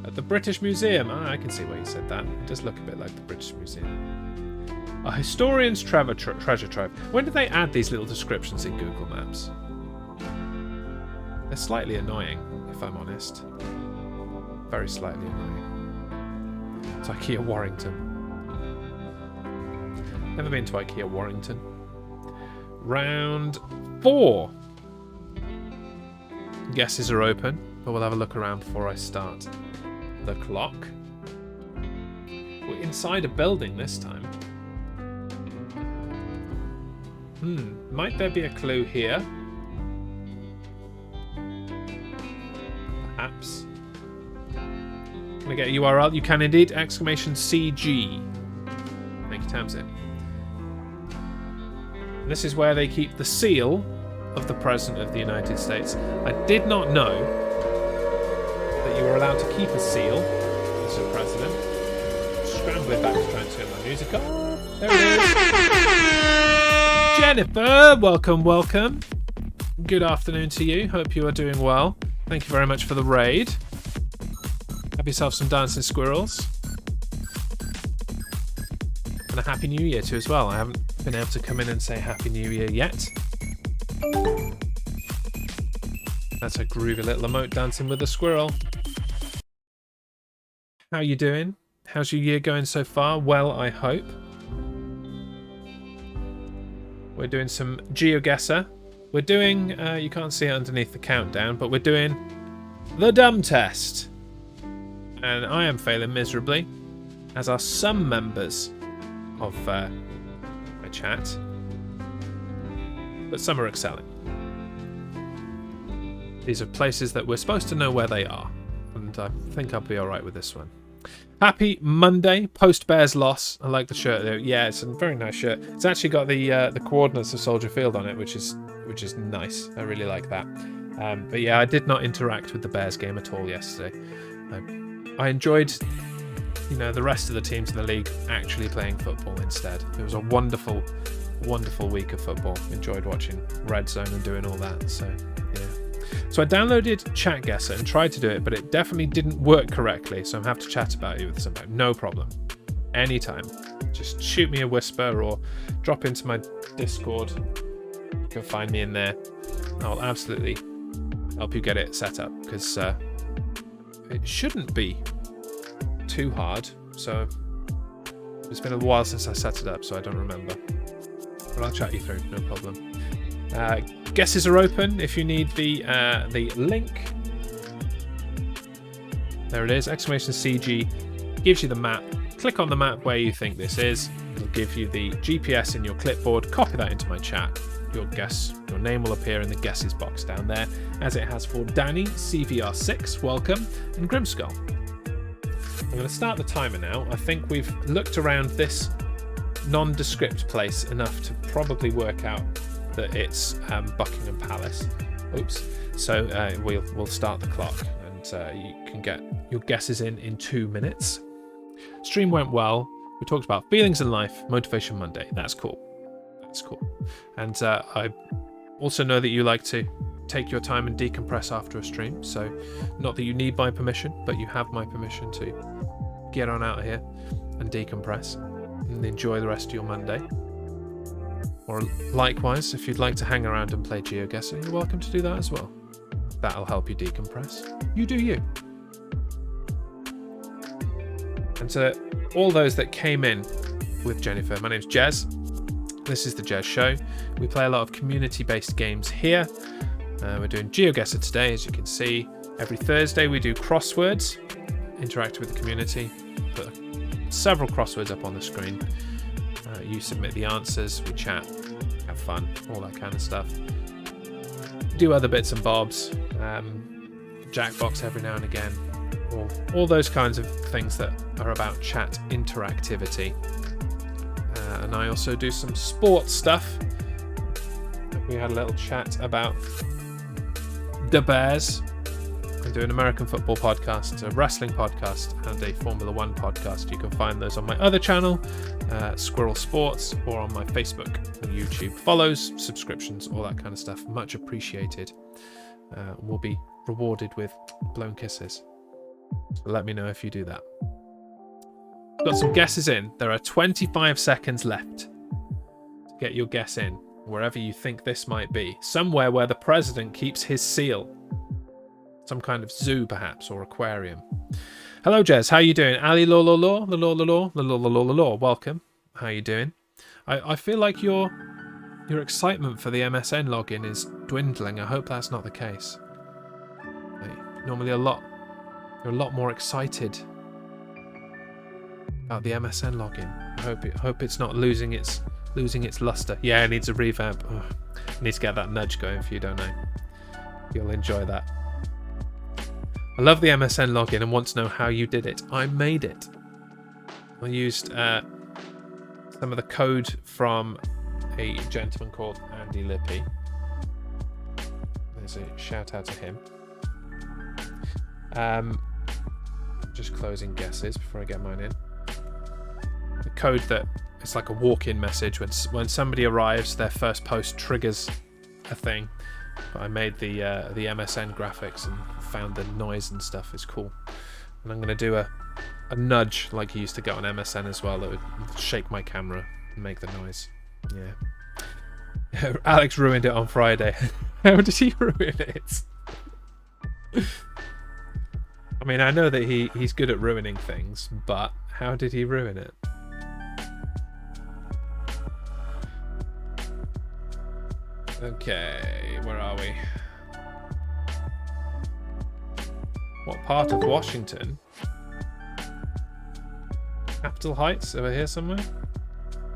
At the British Museum. Ah, I can see why you said that. It does look a bit like the British Museum. A historian's treasure trove. When did they add these little descriptions in Google Maps? They're slightly annoying, if I'm honest. Very slightly annoying. It's IKEA Warrington. Never been to IKEA Warrington. Round 4. Guesses are open, but we'll have a look around before I start the clock. We're inside a building this time. Might there be a clue here? Perhaps. Can I get a URL? You can indeed! !CG. Thank you, Tamsin. This is where they keep the seal of the President of the United States. I did not know that you were allowed to keep a seal as a president. Scrambling back to try and turn my music up. There it is. Jennifer, welcome, welcome. Good afternoon to you. Hope you are doing well. Thank you very much for the raid. Have yourself some dancing squirrels. And a Happy New Year to you as well. I haven't been able to come in and say Happy New Year yet. That's a groovy little emote dancing with a squirrel. How you doing? How's your year going so far? Well, I hope. We're doing some GeoGuessr. We're doing, you can't see it underneath the countdown, but we're doing the dumb test. And I am failing miserably, as are some members of my chat, but some are excelling. These are places that we're supposed to know where they are, and I think I'll be alright with this one. Happy Monday, post-Bears loss. I like the shirt though. Yeah, it's a very nice shirt. It's actually got the coordinates of Soldier Field on it, which is nice. I really like that. But yeah, I did not interact with the Bears game at all yesterday. I enjoyed, the rest of the teams in the league actually playing football instead. It was a wonderful, wonderful week of football. Enjoyed watching Red Zone and doing all that. So yeah. So I downloaded GeoGuessr and tried to do it, but it definitely didn't work correctly. So I'm going to have to chat about it with somebody. No problem. Anytime. Just shoot me a whisper or drop into my Discord. You can find me in there. I'll absolutely help you get it set up, because it shouldn't be too hard. So it's been a while since I set it up, so I don't remember. But I'll chat you through, no problem. Guesses are open if you need the link. There it is, !CG gives you the map. Click on the map where you think this is. It'll give you the GPS in your clipboard. Copy that into my chat. Your name will appear in the guesses box down there, as it has for Danny, CVR6, welcome, and Grimskull. I'm going to start the timer now. I think we've looked around this nondescript place enough to probably work out that it's Buckingham Palace. Oops. So we'll start the clock, and you can get your guesses in 2 minutes. Stream went well. We talked about feelings in life, Motivation Monday. That's cool. That's cool. And I also know that you like to take your time and decompress after a stream. So not that you need my permission, but you have my permission to get on out of here and decompress and enjoy the rest of your Monday. Or likewise, if you'd like to hang around and play GeoGuessr, you're welcome to do that as well. That'll help you decompress. You do you. And to all those that came in with Jennifer, my name's Jez. This is the Jez Show. We play a lot of community-based games here. We're doing GeoGuessr today, as you can see. Every Thursday we do crosswords, interact with the community. Put several crosswords up on the screen. You submit the answers, we chat, have fun, all that kind of stuff. Do other bits and bobs, Jackbox every now and again, all those kinds of things that are about chat interactivity. And I also do some sports stuff. We had a little chat about the Bears. I do an American football podcast, a wrestling podcast, and a Formula One podcast. You can find those on my other channel, Squirrel Sports, or on my Facebook and YouTube. Follows, subscriptions, all that kind of stuff. Much appreciated. Will be rewarded with blown kisses. So let me know if you do that. Got some guesses in. There are 25 seconds left to get your guess in, wherever you think this might be. Somewhere where the president keeps his seal. Some kind of zoo, perhaps, or aquarium. Hello, Jez. How you doing? Ali Law. Welcome. How you doing? I feel like your excitement for the MSN login is dwindling. I hope that's not the case. Normally you're a lot more excited about the MSN login. I hope it's not losing its luster. Yeah, it needs a revamp. Ugh. I need to get that nudge going for you, don't I? You'll enjoy that. I love the MSN login and want to know how you did it. I made it. I used some of the code from a gentleman called Andy Lippy. There's a shout out to him. Just closing guesses before I get mine in. The code that it's like a walk-in message when somebody arrives, their first post triggers a thing. But I made the MSN graphics and found the noise and stuff. It's cool. And I'm going to do a nudge like you used to get on MSN as well that would shake my camera and make the noise. Yeah. Alex ruined it on Friday. How did he ruin it? I mean, I know that he's good at ruining things, but how did he ruin it? Okay, where are we? What part of Washington? Capitol Heights, over here somewhere?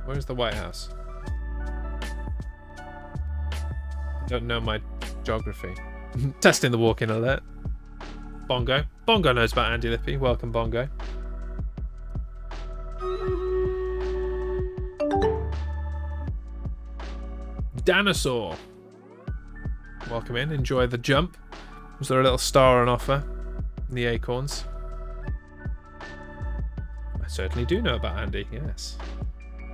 Where's the White House? I don't know my geography. Testing the walk-in alert. Bongo. Bongo knows about Andy Lippy. Welcome, Bongo. Dinosaur. Welcome in. Enjoy the jump. Was there a little star on offer in the acorns? I certainly do know about Andy, yes.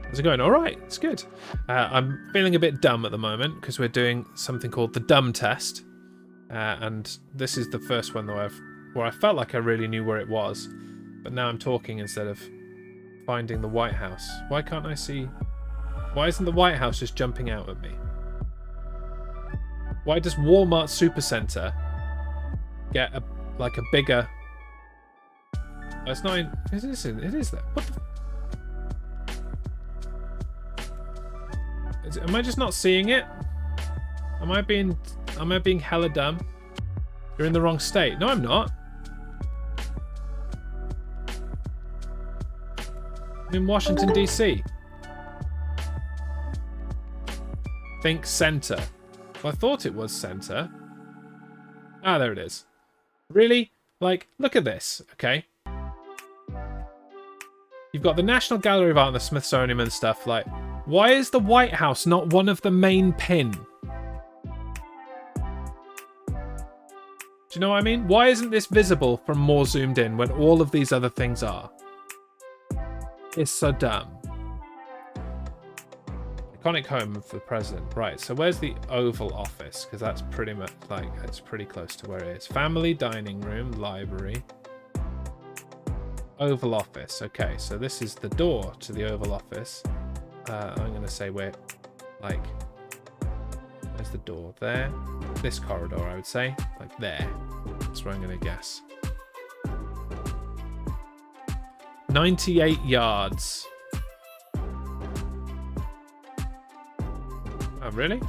How's it going? All right, it's good. I'm feeling a bit dumb at the moment because we're doing something called the dumb test. And this is the first one though where I felt like I really knew where it was. But now I'm talking instead of finding the White House. Why can't I see? Why isn't the White House just jumping out at me? Why does Walmart Supercenter get a bigger? Oh, it's not in. It is there. What the? Am I just not seeing it? Am I being hella dumb? You're in the wrong state. No, I'm not. I'm in Washington, D.C. Think center. Well, I thought it was center. Ah, there it is. Really? Like, look at this, okay? You've got the National Gallery of Art and the Smithsonian and stuff. Like, why is the White House not one of the main pin? Do you know what I mean? Why isn't this visible from more zoomed in when all of these other things are? It's so dumb. Iconic home of the president. Right, so where's the Oval Office? Because that's pretty much like, it's pretty close to where it is. Family dining room, library. Oval Office. Okay, so this is the door to the Oval Office. I'm going to say we're like, where's the door? There. This corridor, I would say. Like there. That's where I'm going to guess. 98 yards. Oh, really?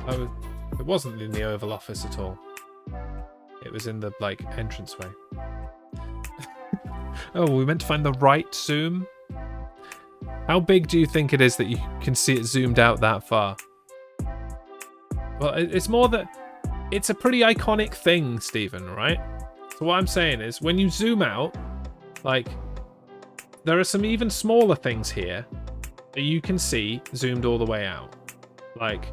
Oh, it wasn't in the Oval Office at all. It was in the, like, entranceway. Oh, we meant to find the right zoom? How big do you think it is that you can see it zoomed out that far? Well, it's more that it's a pretty iconic thing, Stephen, right? So what I'm saying is, when you zoom out, like, there are some even smaller things here that you can see zoomed all the way out. Like,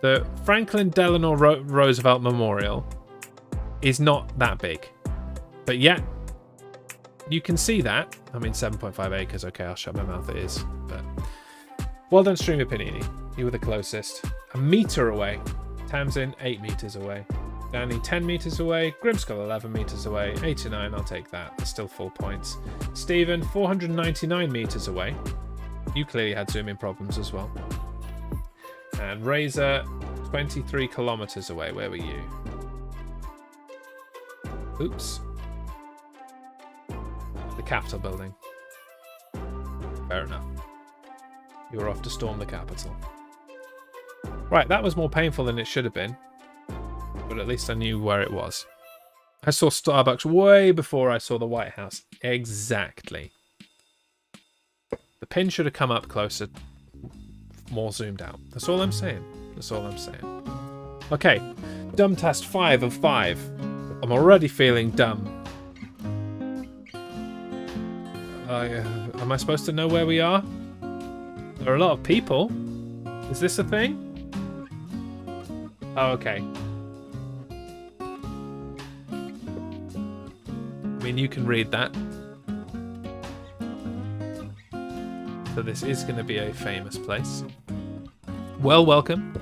the Franklin Delano Roosevelt Memorial is not that big. But yet, you can see that. I mean, 7.5 acres. Okay, I'll shut my mouth. It is. But well done, Stream Opinini. You were the closest. A meter away. Tamsin, 8 meters away. Danny, 10 meters away. Grimskull, 11 meters away. 89, I'll take that. That's still full points. Stephen, 499 meters away. You clearly had zooming problems as well. And Razor, 23 kilometers away. Where were you? Oops. The Capitol building. Fair enough. You were off to storm the Capitol. Right, that was more painful than it should have been. But at least I knew where it was. I saw Starbucks way before I saw the White House. Exactly. The pin should have come up closer. More zoomed out. That's all I'm saying. That's all I'm saying. Okay. Dumb test 5 of 5. I'm already feeling dumb. Am I supposed to know where we are? There are a lot of people. Is this a thing? Oh, okay. I mean, you can read that. So this is going to be a famous place. Well, welcome.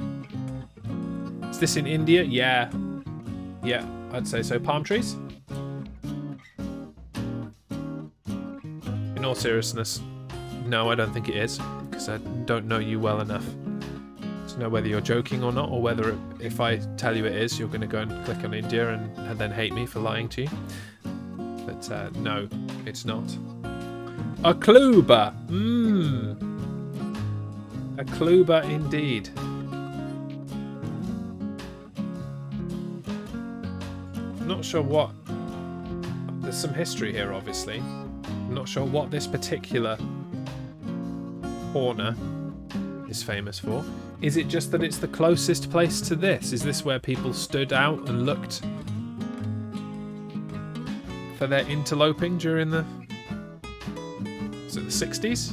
Is this in India? Yeah. Yeah, I'd say so. Palm trees? In all seriousness, no, I don't think it is. Because I don't know you well enough to know whether you're joking or not, or whether if I tell you it is, you're going to go and click on India and then hate me for lying to you. But no, it's not. A Kluber! A Kluber indeed. I'm not sure what... There's some history here, obviously. I'm not sure what this particular corner is famous for. Is it just that it's the closest place to this? Is this where people stood out and looked for their interloping during the... Is it the 60s?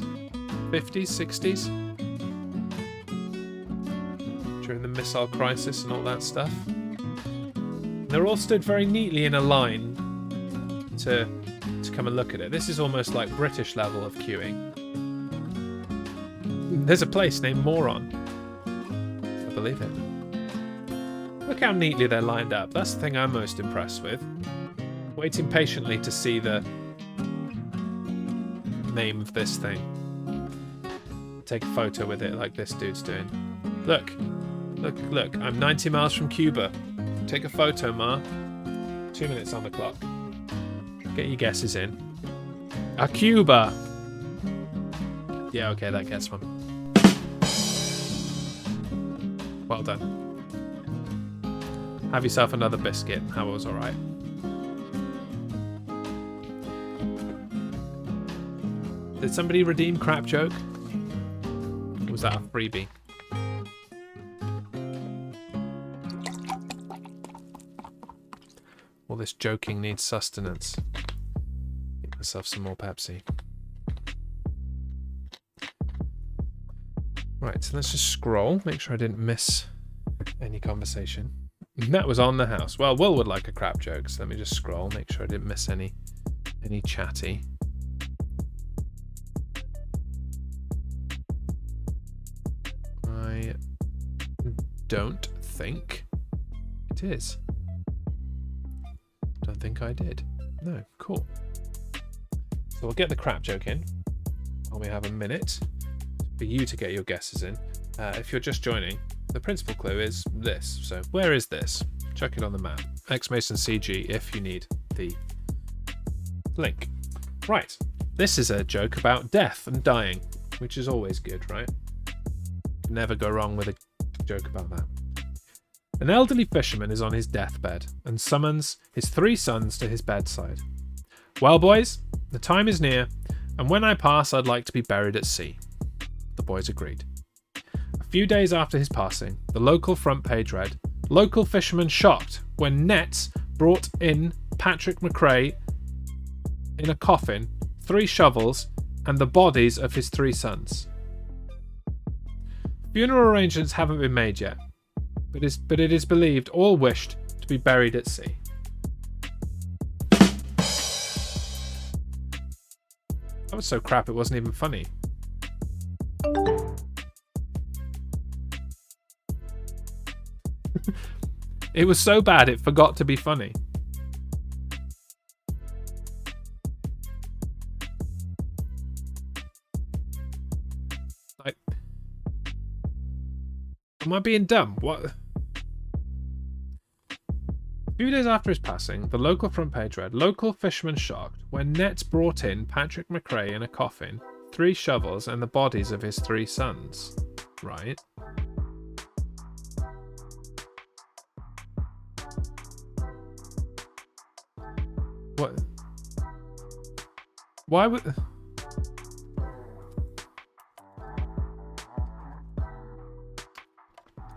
50s? 60s? During the missile crisis and all that stuff. They're all stood very neatly in a line to come and look at it. This is almost like British level of queuing. There's a place named Moron. I believe it. Look how neatly they're lined up. That's the thing I'm most impressed with. Waiting patiently to see the name of this thing. Take a photo with it like this dude's doing. Look. Look, look. I'm 90 miles from Cuba. Take a photo, Ma. 2 minutes on the clock. Get your guesses in. A Cuba! Yeah, okay, that gets one. Well done. Have yourself another biscuit. That was alright. Did somebody redeem crap joke? Or was that a freebie? Well, this joking needs sustenance. Get myself some more Pepsi. Right, so let's just scroll. Make sure I didn't miss any conversation. That was on the house. Well, Will would like a crap joke, so let me just scroll, make sure I didn't miss any chatty. I don't think it is. Don't think I did. No, cool. So we'll get the crap joke in while we have a minute for you to get your guesses in. If you're just joining, the principal clue is this. So where is this? Check it on the map. Xmason CG if you need the link. Right. This is a joke about death and dying, which is always good, right? Never go wrong with a joke about that. An elderly fisherman is on his deathbed and summons his 3 sons to his bedside. Well, boys, the time is near, and when I pass, I'd like to be buried at sea. The boys agreed. A few days after his passing, the local front page read, "Local fisherman shocked when nets brought in Patrick McRae in a coffin, 3 shovels, and the bodies of his 3 sons." Funeral arrangements haven't been made yet, but it is believed all wished to be buried at sea. That was so crap it wasn't even funny. It was so bad it forgot to be funny. Like, am I being dumb? What? A few days after his passing, the local front page read, "Local fisherman shocked when nets brought in Patrick McRae in a coffin, 3 shovels, and the bodies of his 3 sons." Right. What? Why would...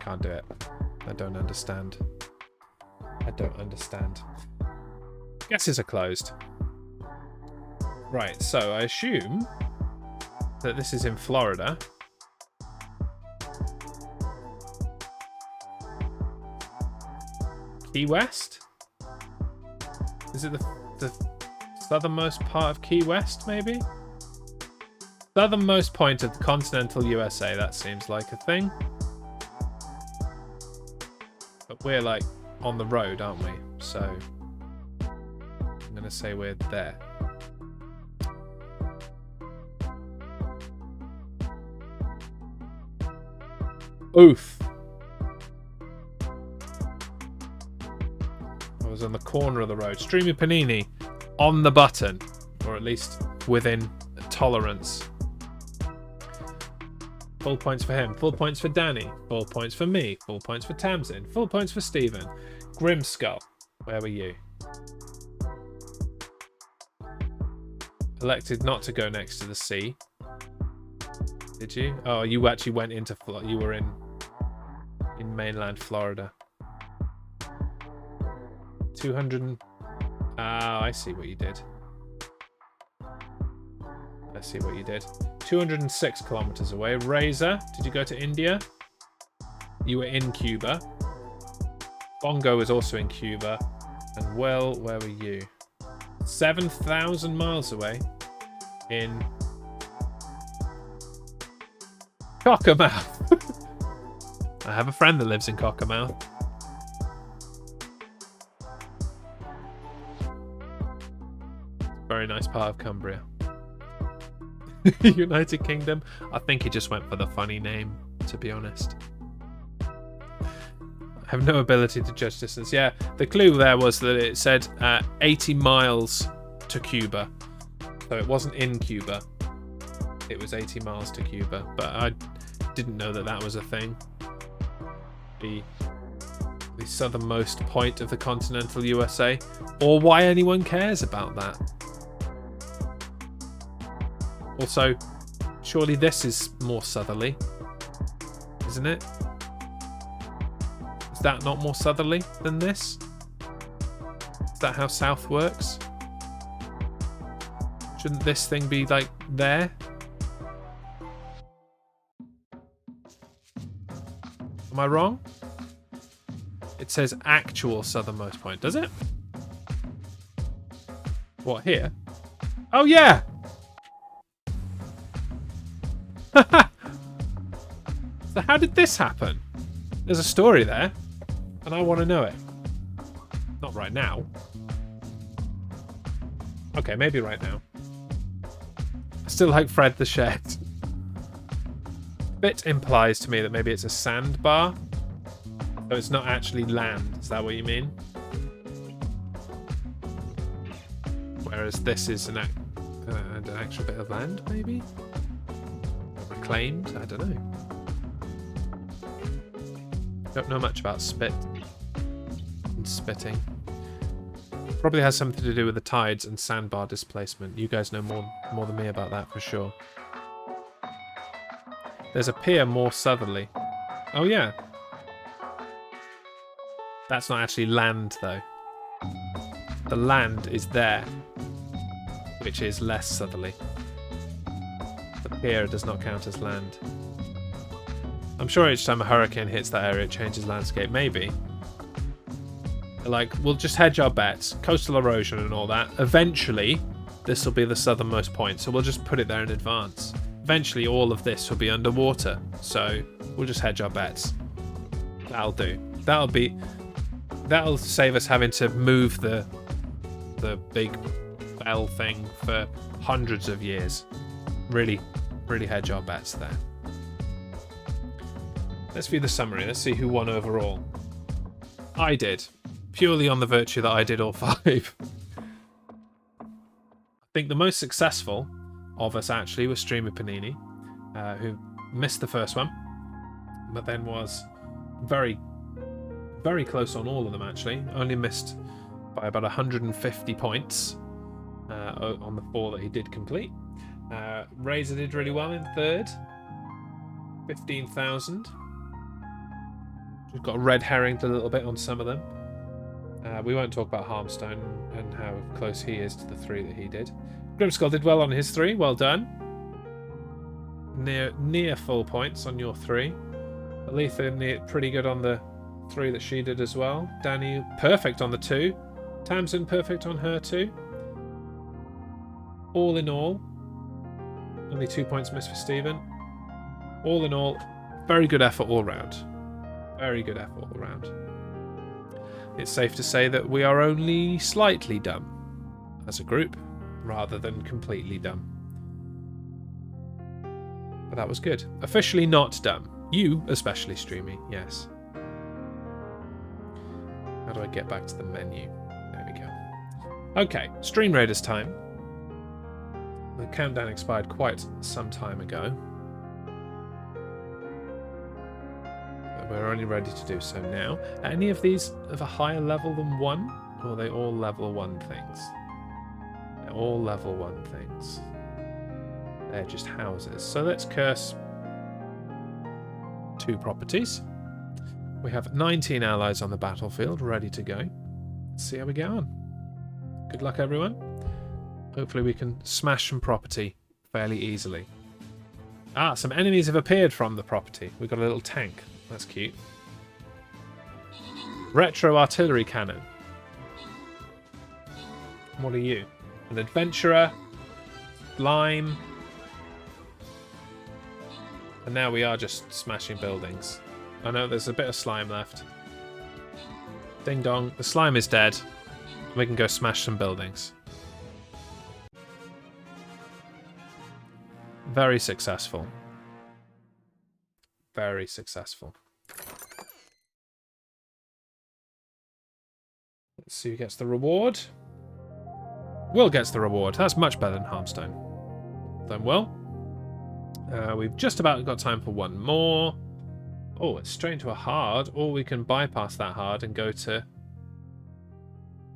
Can't do it. I don't understand. I don't understand. Guesses are closed. Right, so I assume that this is in Florida. Key West? Is it the southernmost part of Key West, maybe? Southernmost point of the continental USA, that seems like a thing. But we're like on the road, aren't we? So I'm going to say we're there. Oof. I was on the corner of the road. Streamy Panini on the button, or at least within tolerance. Full points for him. Full points for Danny. Full points for me. Full points for Tamsin. Full points for Stephen. Grimskull, where were you? Elected not to go next to the sea. Did you? Oh, you actually went into... You were in mainland Florida. 200... Ah, I see what you did. I see what you did. 206 kilometers away. Razor, did you go to India? You were in Cuba. Bongo was also in Cuba. And Will, where were you? 7,000 miles away in Cockermouth. I have a friend that lives in Cockermouth. Very nice part of Cumbria. United Kingdom. I think he just went for the funny name, to be honest. I have no ability to judge distance. Yeah, the clue there was that it said 80 miles to Cuba. So it wasn't in Cuba. It was 80 miles to Cuba. But I didn't know that that was a thing. The southernmost point of the continental USA. Or why anyone cares about that. Also, surely this is more southerly, isn't it? Is that not more southerly than this? Is that how south works? Shouldn't this thing be like there? Am I wrong? It says actual southernmost point, does it? What, here? Oh, yeah! So how did this happen? There's a story there, and I want to know it. Not right now. Okay, maybe right now. I still like Fred the Shed. Bit implies to me that maybe it's a sandbar. So it's not actually land. Is that what you mean? Whereas this is an actual bit of land, maybe? Reclaimed? I don't know. Don't know much about spit and spitting. Probably has something to do with the tides and sandbar displacement. You guys know more than me about that for sure. There's a pier more southerly. Oh yeah. That's not actually land though. The land is there, which is less southerly. The pier does not count as land. I'm sure each time a hurricane hits that area, it changes landscape. Maybe. Like, we'll just hedge our bets. Coastal erosion and all that. Eventually, this will be the southernmost point, so we'll just put it there in advance. Eventually, all of this will be underwater, so we'll just hedge our bets. That'll do. That'll save us having to move the big bell thing for hundreds of years. Really hedge our bets there. Let's view the summary. Let's see who won overall. I did. Purely on the virtue that I did all 5. I think the most successful of us actually was Streamer Panini, who missed the first one, but then was very, very close on all of them actually. Only missed by about 150 points on the 4 that he did complete. Razor did really well in third. 15,000. We've got red herringed a little bit on some of them. We won't talk about Harmstone and how close he is to the 3 that he did. Grimskull did well on his 3. Well done. Near full points on your 3. Aletha pretty good on the 3 that she did as well. Danny perfect on the 2. Tamsin perfect on her 2. All in all, only 2 points missed for Stephen. All in all, very good effort all round. Very good effort all round. It's safe to say that we are only slightly dumb as a group, rather than completely dumb. But that was good. Officially not dumb. You, especially, Streamy, yes. How do I get back to the menu? There we go. Okay, Stream Raiders time. The countdown expired quite some time ago. We're only ready to do so now. Are any of these of a higher level than 1? Or are they all level 1 things? They're all level 1 things. They're just houses. So let's curse 2 properties. We have 19 allies on the battlefield ready to go. Let's see how we get on. Good luck, everyone. Hopefully we can smash some property fairly easily. Ah, some enemies have appeared from the property. We've got a little tank. That's cute. Retro artillery cannon. What are you? An adventurer. Lime. And now we are just smashing buildings. I know there's a bit of slime left. Ding dong. The slime is dead. We can go smash some buildings. Very successful. Very successful. Let's see who gets the reward. Will gets the reward. That's much better than Harmstone. Done well. We've just about got time for one more. Oh, it's straight into a hard, or we can bypass that hard and go to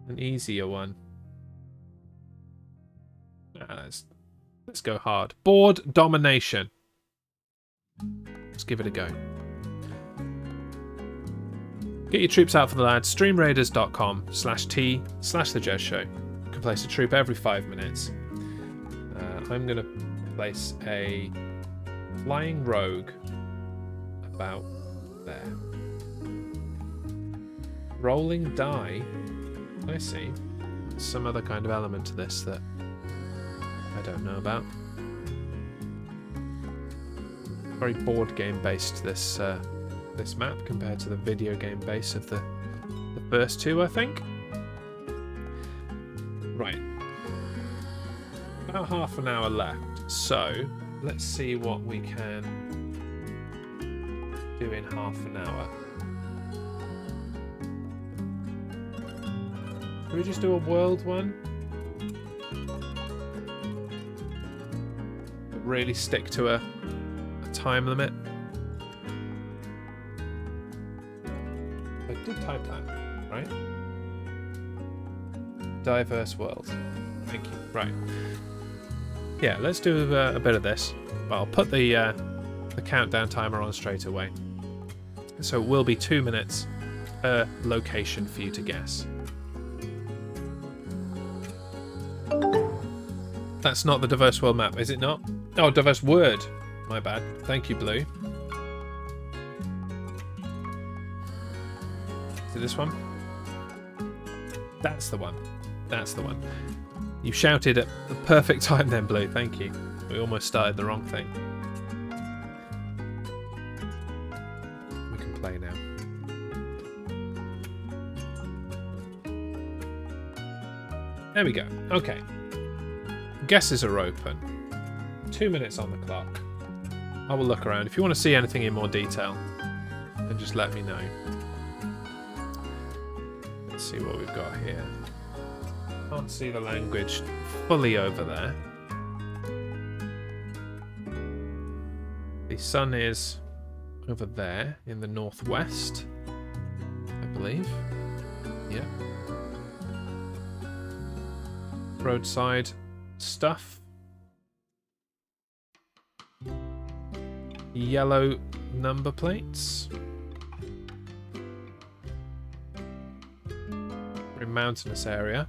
an easier one. Let's go hard. Board domination. Let's give it a go. Get your troops out for the lads. Streamraiders.com/t/thejezshow. You can place a troop every 5 minutes. I'm going to place a flying rogue about there. Rolling die. I see. Some other kind of element to this that I don't know about. Very board game based this this map compared to the video game base of the first two, I think. Right. About half an hour left, so let's see what we can do in half an hour. Can we just do a world one? Really stick to a time limit? I did type that, right? Diverse world. Thank you. Right. Yeah, let's do a bit of this. Well, I'll put the countdown timer on straight away. So it will be 2 minutes per location for you to guess. That's not the diverse world map, is it not? Oh, diverse word. My bad. Thank you, Blue. Is it this one? That's the one. That's the one. You shouted at the perfect time then, Blue. Thank you. We almost started the wrong thing. We can play now. There we go. Okay. Guesses are open. 2 minutes on the clock. I will look around. If you want to see anything in more detail, then just let me know. Let's see what we've got here. Can't see the language fully over there. The sun is over there in the northwest, I believe. Yeah. Roadside stuff. Yellow number plates. Very mountainous area.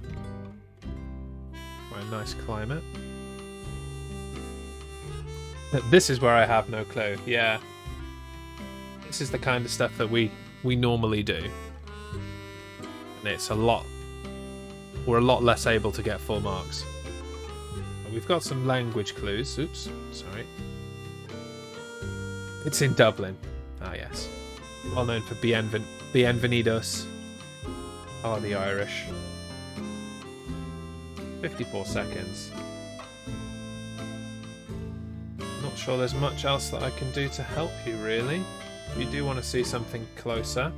Quite a nice climate. This is where I have no clue. Yeah. This is the kind of stuff that we normally do. And it's a lot... We're a lot less able to get full marks. But we've got some language clues. Oops, sorry. It's in Dublin. Ah, yes. Well known for Bienvenidos. Oh, the Irish. 54 seconds. Not sure there's much else that I can do to help you, really. If you do want to see something closer,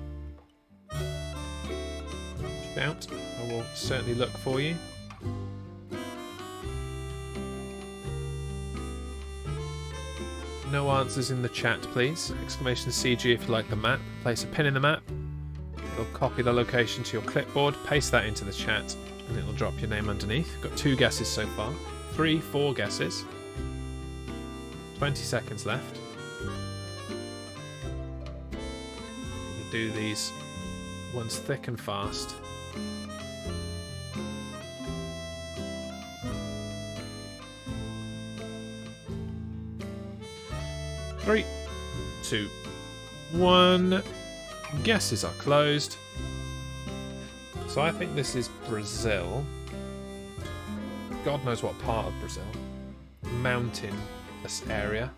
shout. I will certainly look for you. No answers in the chat, please. Exclamation CG if you like the map. Place a pin in the map. It'll copy the location to your clipboard, paste that into the chat, and it'll drop your name underneath. Got 2 guesses so far. 3, 4 guesses. 20 seconds left. Gonna do these ones thick and fast. Three, 2, 1. Guesses are closed. So I think this is Brazil. God knows what part of Brazil. Mountainous area.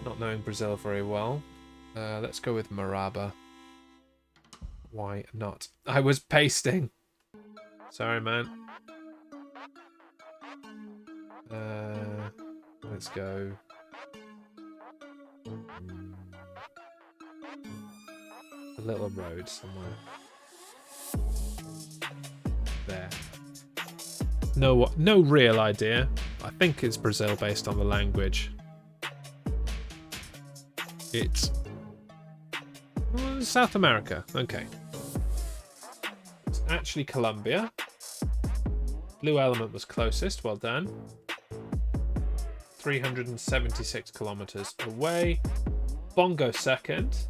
Not knowing Brazil very well. Let's go with Maraba. Why not? I was pasting. Sorry, man. Let's go. A little road somewhere. There. No real idea. I think it's Brazil based on the language. It's South America. Okay. It's actually Colombia. Blue element was closest. Well done. 376 kilometers away. Bongo second.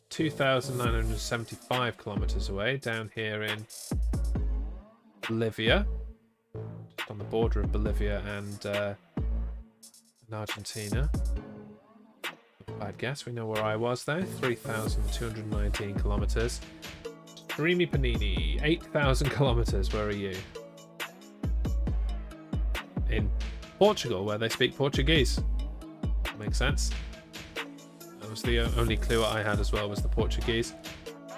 2,975 kilometers away, down here in Bolivia, just on the border of Bolivia and Argentina. Bad guess. We know where I was there. 3,219 kilometers. Dreamy Panini, 8,000 kilometers. Where are you? In Portugal, where they speak Portuguese. Makes sense. That was the only clue I had as well, was the Portuguese.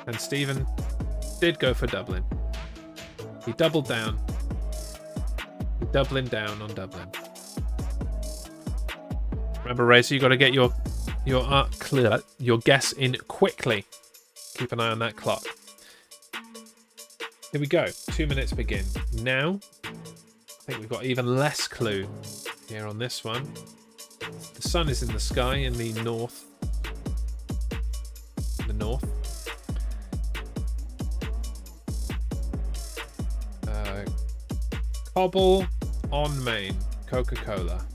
And Stephen did go for Dublin. He doubled down. Doubling down on Dublin. Remember, Razor, you got to get your guess in quickly. Keep an eye on that clock. Here we go. 2 minutes begin. Now, I think we've got even less clue here on this one. The sun is in the sky in the north. Cobble on Main, Coca-Cola.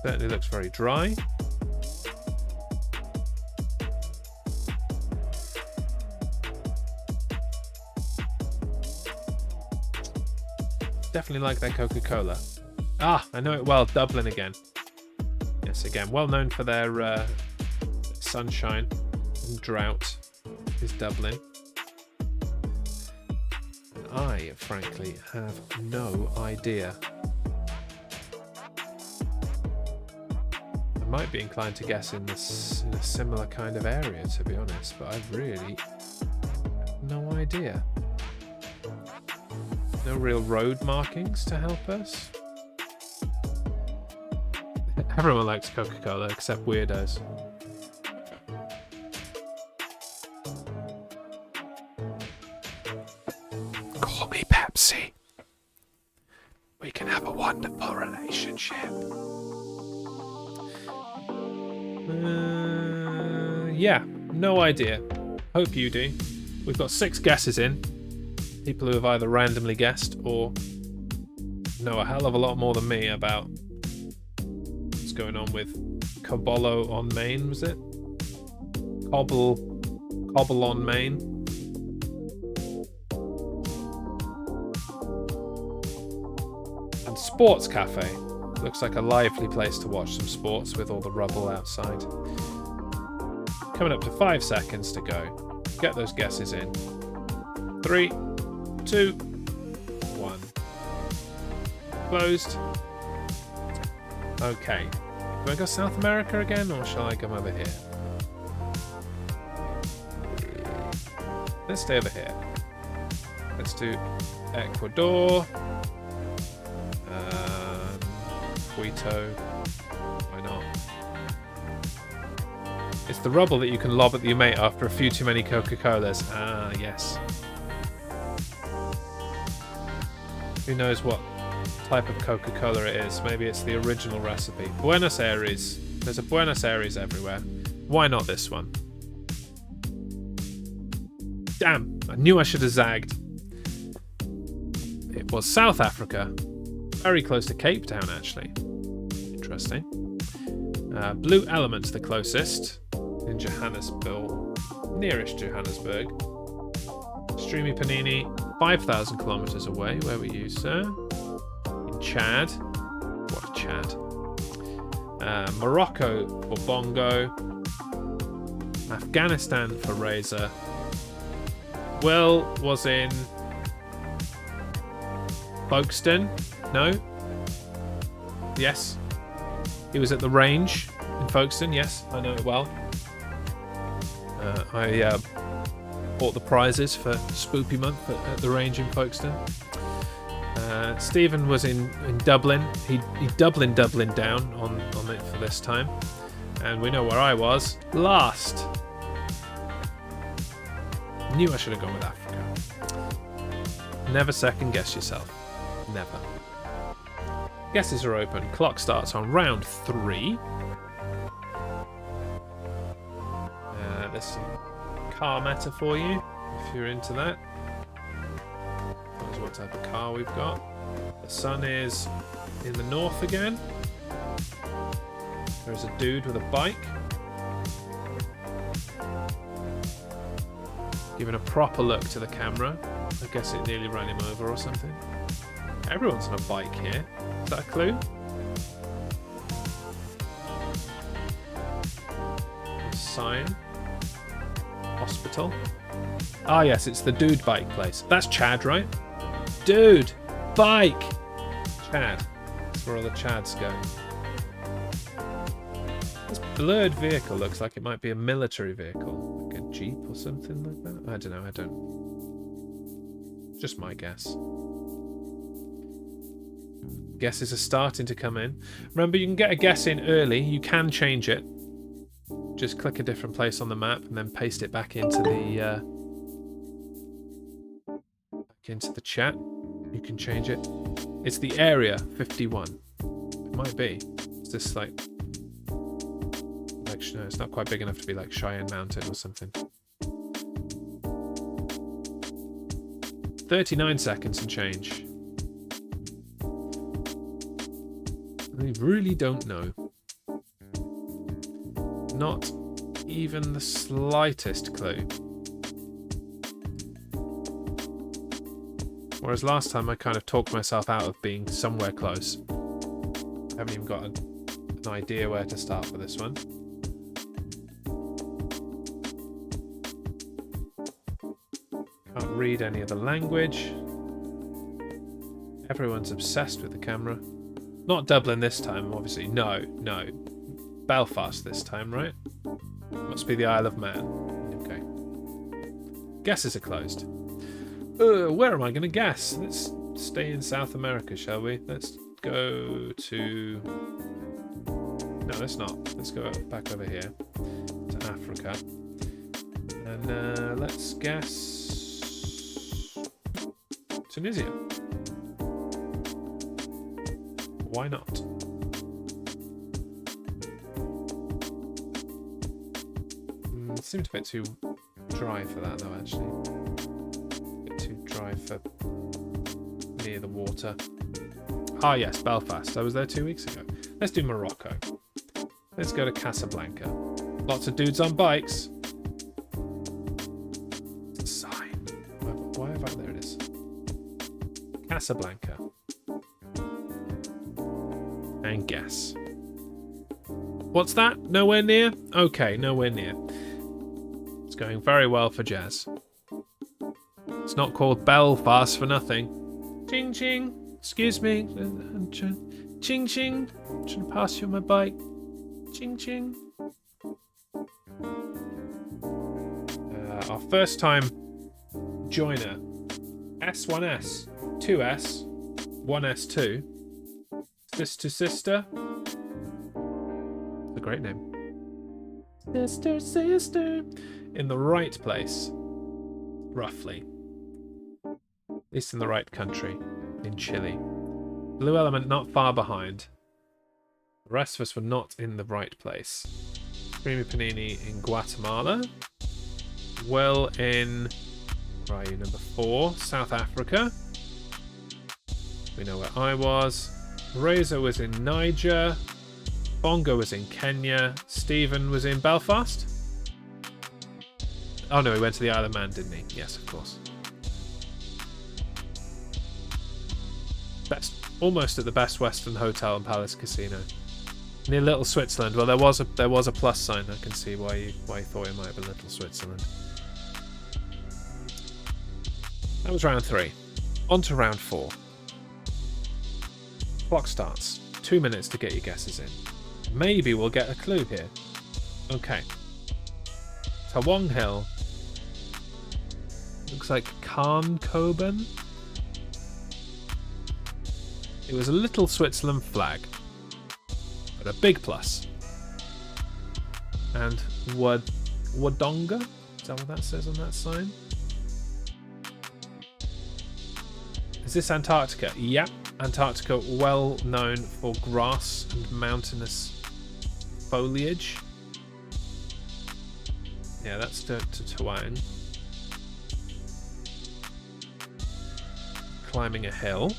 Certainly looks very dry. Definitely like that Coca-Cola. Ah, I know it well. Dublin again. Yes, again, well known for their sunshine and drought is Dublin. I, frankly, have no idea. I might be inclined to guess in a similar kind of area, to be honest, but I really have no idea. No real road markings to help us. Everyone likes Coca-Cola except weirdos. Call me Pepsi. We can have a wonderful relationship. Yeah, no idea. Hope you do. We've got 6 guesses in. People who have either randomly guessed or know a hell of a lot more than me about what's going on with Cobolo on Main, was it? Cobble on Main. And Sports Cafe. Looks like a lively place to watch some sports with all the rubble outside. Coming up to 5 seconds to go. Get those guesses in. 3, 2, 1. Closed. Okay. Do I go South America again, or shall I come over here? Let's stay over here. Let's do Ecuador. Quito. Why not? It's the rubble that you can lob at your mate after a few too many Coca-Colas. Ah, yes. Who knows what type of Coca-Cola it is? Maybe it's the original recipe. Buenos Aires. There's a Buenos Aires everywhere. Why not this one? Damn, I knew I should have zagged. It was South Africa. Very close to Cape Town, actually. Interesting. Blue Element's the closest. In Johannesburg. Nearest Johannesburg. Streamy Panini, 5,000 kilometers away. Where were you, sir? In Chad. What a Chad. Morocco for Bongo. Afghanistan for Razor. Will was in Folkestone. No? Yes. He was at the range in Folkestone. Yes, I know it well. I bought the prizes for Spoopy Month at the range in Folkestone. Stephen was in Dublin. He Dublin down on it for this time. And we know where I was. Last. Knew I should have gone with Africa. Never second guess yourself. Never. Guesses are open. Clock starts on round 3. There's some car meta for you, if you're into that. That's what type of car we've got. The sun is in the north again. There's a dude with a bike. Giving a proper look to the camera. I guess it nearly ran him over or something. Everyone's on a bike here. Is that a clue? sign. Hospital. Ah, yes, it's the dude bike place. That's Chad, right? Dude bike. Chad. That's where all the Chads go. This blurred vehicle looks like it might be a military vehicle. Like a Jeep or something like that. I don't know. I don't. Just my guess. Guesses are starting to come in. Remember, you can get a guess in early. You can change it. Just click a different place on the map and then paste it back into the chat. You can change it. It's the area 51. It might be. It's this like no, it's not quite big enough to be like Cheyenne Mountain or something. 39 seconds and change. I really don't know. Not even the slightest clue. Whereas last time I kind of talked myself out of being somewhere close. I haven't even got an idea where to start for this one. Can't read any of the language. Everyone's obsessed with the camera. Not Dublin this time, obviously. No. Belfast this time, right? Must be the Isle of Man. Okay. Guesses are closed. Where am I going to guess? Let's stay in South America, shall we? Let's go to... No, let's not. Let's go back over here to Africa. And let's guess... Tunisia. Why not? It seemed a bit too dry for that, though, actually. A bit too dry for near the water. Ah, yes, Belfast. I was there 2 weeks ago. Let's do Morocco. Let's go to Casablanca. Lots of dudes on bikes. It's a sign. Why have I... There it is. Casablanca. And guess. What's that? Nowhere near? Okay, nowhere near. It's going very well for Jez. It's not called Belfast for nothing. Ching ching. Excuse me. Ching ching. I'm trying to pass you on my bike. Ching ching. Our first time joiner. S1S. 2S. 1S2. Sister Sister. It's a great name. Sister Sister. In the right place. Roughly. At least in the right country. In Chile. Blue Element not far behind. The rest of us were not in the right place. Creamy Panini in Guatemala. Well in... Where are you? Number 4. South Africa. We know where I was. Razor was in Niger. Bongo was in Kenya. Stephen was in Belfast. Oh no, he went to the Isle of Man, didn't he? Yes, of course. Almost at the Best Western Hotel and Palace Casino. Near Little Switzerland. Well, there was a plus sign. I can see why you thought it might have been Little Switzerland. That was round 3. On to round 4. Clock starts. 2 minutes to get your guesses in. Maybe we'll get a clue here. Okay. Tawong Hill. Looks like Karnkoben. It was a little Switzerland flag. But a big plus. And Wodonga? Is that what that says on that sign? Is this Antarctica? Yep. Antarctica, well known for grass and mountainous foliage. Yeah, that's to Tawang. Climbing a hill.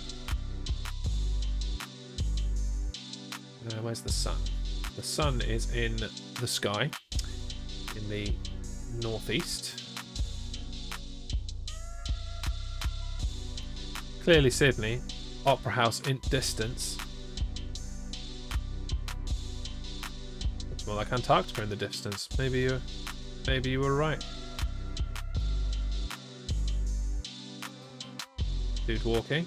Where's the sun? The sun is in the sky, in the northeast. Clearly Sydney. Opera House in distance. What's more like Antarctica in the distance. Maybe you were right. Dude walking.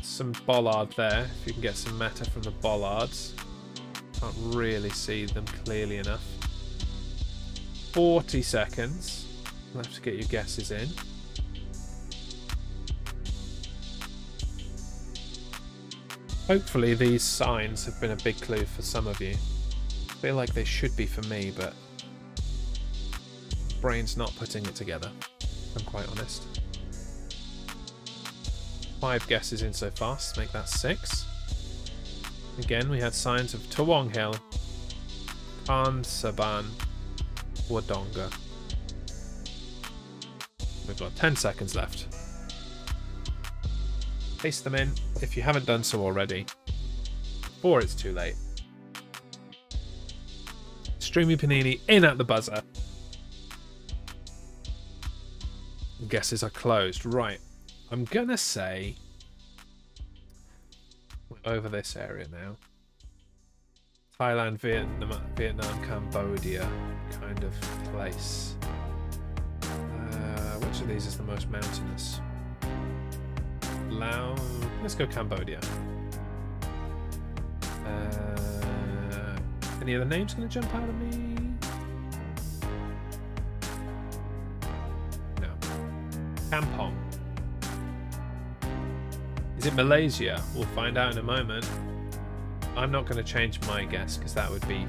Some bollard there. If you can get some meta from the bollards. Can't really see them clearly enough. 40 seconds. You'll have to get your guesses in. Hopefully these signs have been a big clue for some of you. I feel like they should be for me, but brain's not putting it together, if I'm quite honest. 5 guesses in so far, so make that 6. Again, we had signs of Tawong Hill, Khan Saban, Wodonga. We've got 10 seconds left. Paste them in if you haven't done so already, or it's too late. Streamy Panini in at the buzzer. Guesses are closed. Right, I'm gonna say we're over this area now. Thailand, Vietnam, Cambodia kind of place. Which of these is the most mountainous? Laos. Let's go Cambodia. Any other names going to jump out of me? No. Kampong. Is it Malaysia? We'll find out in a moment. I'm not going to change my guess because that would be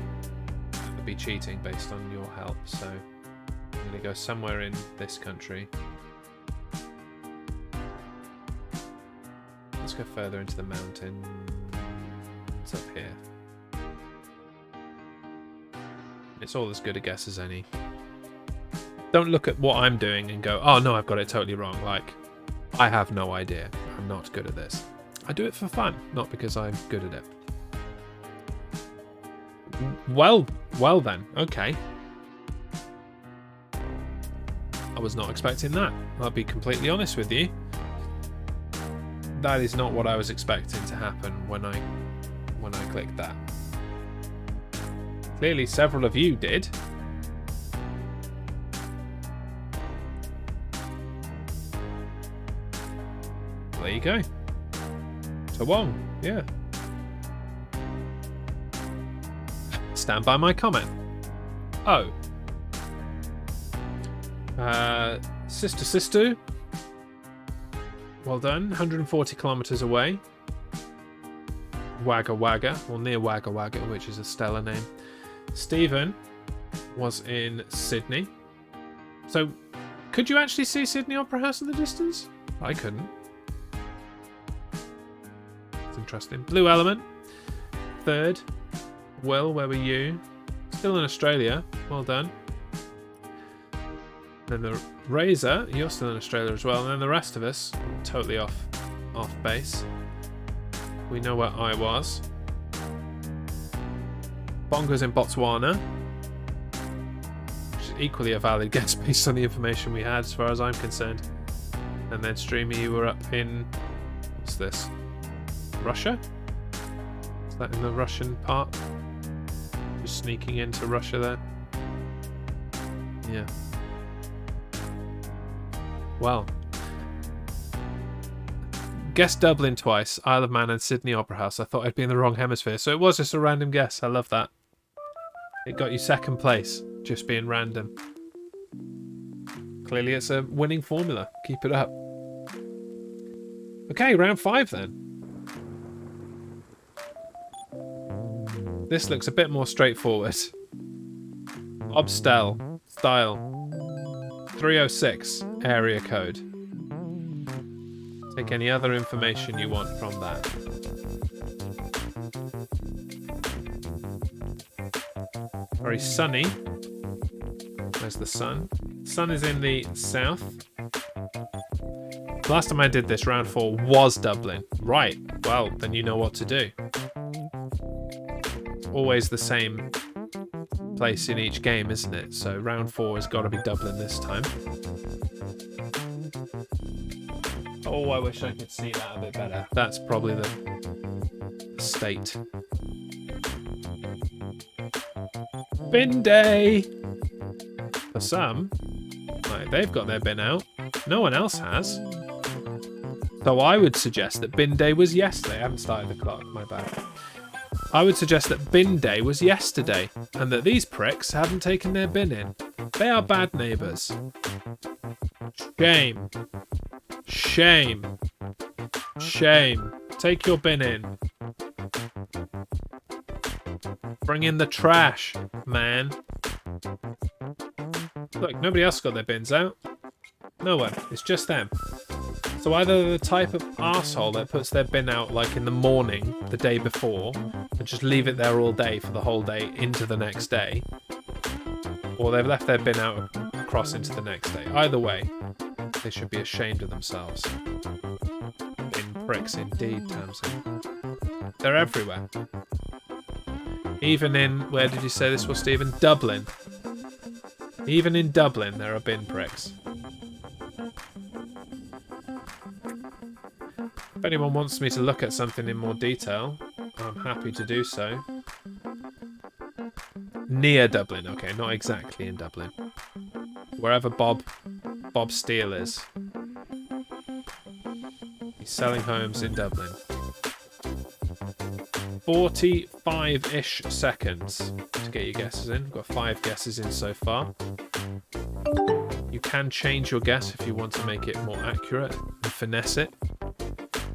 cheating based on your help. So I'm going to go somewhere in this country. Let's go further into the mountain. It's up here. It's all as good a guess as any. Don't look at what I'm doing and go, oh no, I've got it totally wrong. Like, I have no idea. I'm not good at this. I do it for fun, not because I'm good at it. Well then, okay. I was not expecting that. I'll be completely honest with you. That is not what I was expecting to happen when I clicked that. Clearly several of you did. There you go. Tawong, yeah. Stand by my comment. Oh. Sister. Well done. 140 kilometers away. Wagga Wagga, or near Wagga Wagga, which is a stellar name. Stephen was in Sydney. So, could you actually see Sydney Opera House in the distance? I couldn't. It's interesting. Blue Element. 3rd. Will, where were you? Still in Australia. Well done. Then the Razor, you're still in Australia as well. And then the rest of us, totally off base. We know where I was. Bongo's in Botswana. Which is equally a valid guess based on the information we had as far as I'm concerned. And then Streamy, you were up in... What's this? Russia? Is that in the Russian part? Just sneaking into Russia there. Yeah. Well. Guessed Dublin twice, Isle of Man and Sydney Opera House. I thought I'd be in the wrong hemisphere, so it was just a random guess. I love that. It got you 2nd place, just being random. Clearly it's a winning formula. Keep it up. Okay, round 5 then. This looks a bit more straightforward. Obstel, style, 306, area code. Take any other information you want from that. Very sunny. There's the sun. Sun is in the south. Last time I did this, round 4 was Dublin. Right, well, then you know what to do. Always the same place in each game, isn't it? So round 4 has got to be Dublin this time. Oh, I wish I could see that a bit better. That's probably the state. Bin day! For some, like, they've got their bin out. No one else has. So I would suggest that bin day was yesterday. I haven't started the clock, my bad. I would suggest that bin day was yesterday, and that these pricks haven't taken their bin in. They are bad neighbours. Shame. Shame. Shame. Take your bin in. Bring in the trash, man. Look, nobody else got their bins out. No one. It's just them. So either they're the type of arsehole that puts their bin out like in the morning, the day before, and just leave it there all day for the whole day into the next day, or they've left their bin out across into the next day. Either way, they should be ashamed of themselves. Bin pricks indeed, Tamsin. They're everywhere. Even in, where did you say this was, Stephen? Dublin. Even in Dublin, there are bin pricks. If anyone wants me to look at something in more detail, I'm happy to do so. Near Dublin, okay, not exactly in Dublin. Wherever Bob Steele is. He's selling homes in Dublin. 45-ish seconds to get your guesses in. We've got 5 guesses in so far. You can change your guess if you want to make it more accurate and finesse it.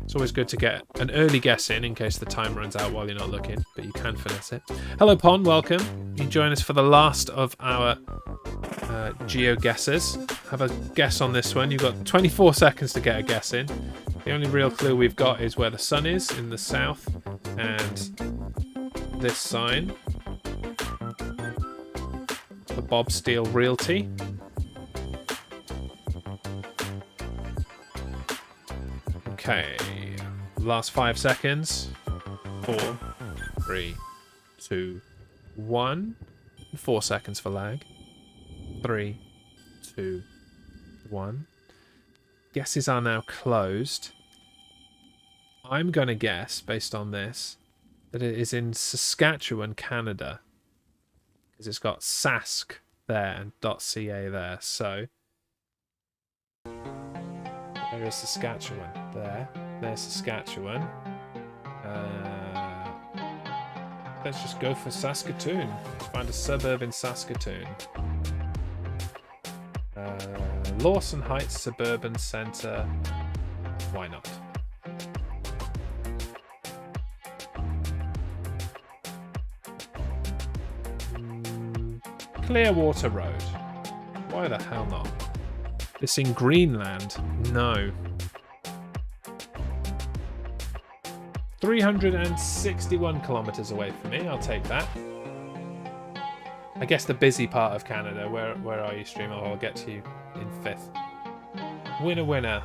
It's always good to get an early guess in case the time runs out while you're not looking, but you can finesse it. Hello, Pon, welcome. You join us for the last of our GeoGuessrs. Have a guess on this one. You've got 24 seconds to get a guess in. The only real clue we've got is where the sun is in the south, and this sign for Bob Steele Realty. Okay, last 5 seconds. 4, 3, 2, 1. 4 seconds for lag. 3, 2, 1. Guesses are now closed. I'm going to guess, based on this, that it is in Saskatchewan, Canada. Because it's got Sask there and .ca there. So, where is Saskatchewan? There. There's Saskatchewan. Let's just go for Saskatoon. Let's find a suburb in Saskatoon. Lawson Heights Suburban Centre. Why not? Clearwater Road. Why the hell not? This in Greenland? No. 361 kilometres away from me. I'll take that. I guess the busy part of Canada. Where are you, streamer? I'll get to you in 5th. Winner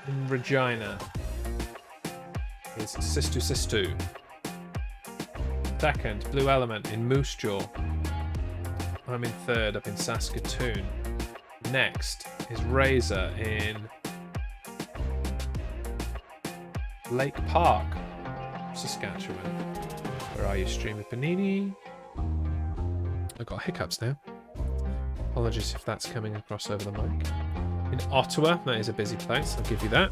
in Regina is Sistu. 2nd, Blue Element in Moose Jaw. I'm in 3rd, up in Saskatoon. Next is Razor in Lake Park, Saskatchewan. Where are you, streamer Panini? I've got hiccups now. Apologies if that's coming across over the mic. In Ottawa, that is a busy place, I'll give you that.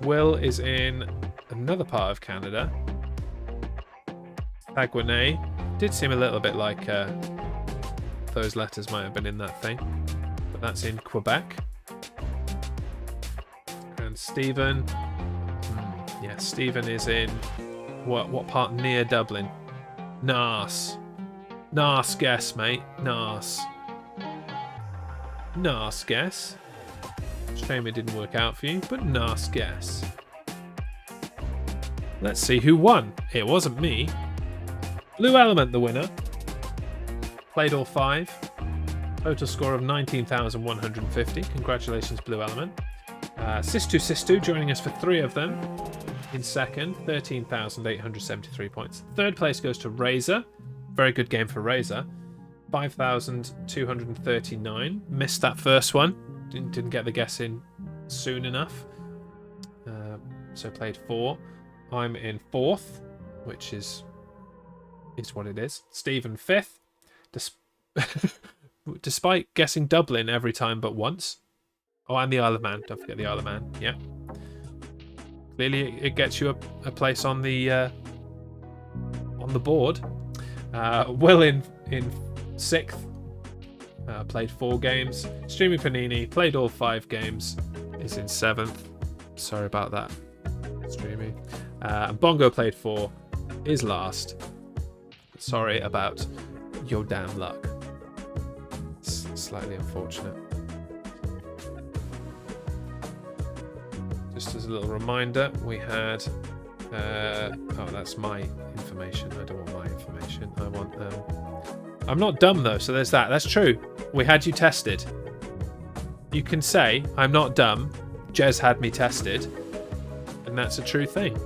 Will is in another part of Canada. Saguenay. Did seem a little bit like those letters might have been in that thing. But that's in Quebec. And Stephen. Yeah, Stephen is in what part near Dublin? Naas. Naas guess, mate. Naas. Naas guess. Shame it didn't work out for you, but Naas guess. Let's see who won. It wasn't me. Blue Element, the winner. Played all 5. Total score of 19,150. Congratulations, Blue Element. Sistu joining us for 3 of them. In 2nd, 13,873 points. 3rd place goes to Razor. Very good game for Razor. 5,239. Missed that first one. Didn't get the guess in soon enough. So played 4. I'm in 4th, which is is what it is. Stephen 5th, despite guessing Dublin every time but once. Oh, and the Isle of Man. Don't forget the Isle of Man. Yeah. Clearly, it gets you a place on the board. Will in 6th. Played 4 games. Streaming Panini played all 5 games. Is in 7th. Sorry about that. Streaming. Bongo played 4. Is last. Sorry about your damn luck. It's slightly unfortunate. Just as a little reminder, we had... oh, that's my information. I don't want my information. I want... I'm not dumb, though, so there's that. That's true. We had you tested. You can say, I'm not dumb. Jez had me tested. And that's a true thing.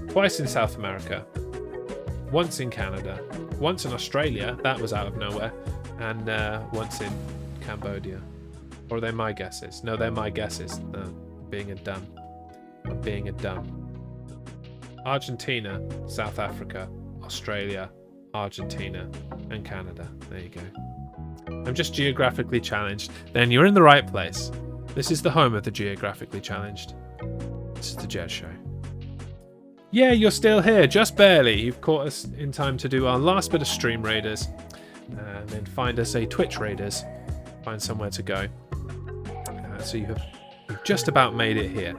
Twice in South America. Once in Canada. Once in Australia. That was out of nowhere. And once in Cambodia. Or are they my guesses? No, they're my guesses. Being a dumb. I'm being a dumb. Argentina, South Africa, Australia, Argentina, and Canada. There you go. I'm just geographically challenged. Then you're in the right place. This is the home of the geographically challenged. This is the Jez Show. Yeah, you're still here, just barely. You've caught us in time to do our last bit of Stream Raiders. And then find us a Twitch Raiders. Find somewhere to go. So you've just about made it here.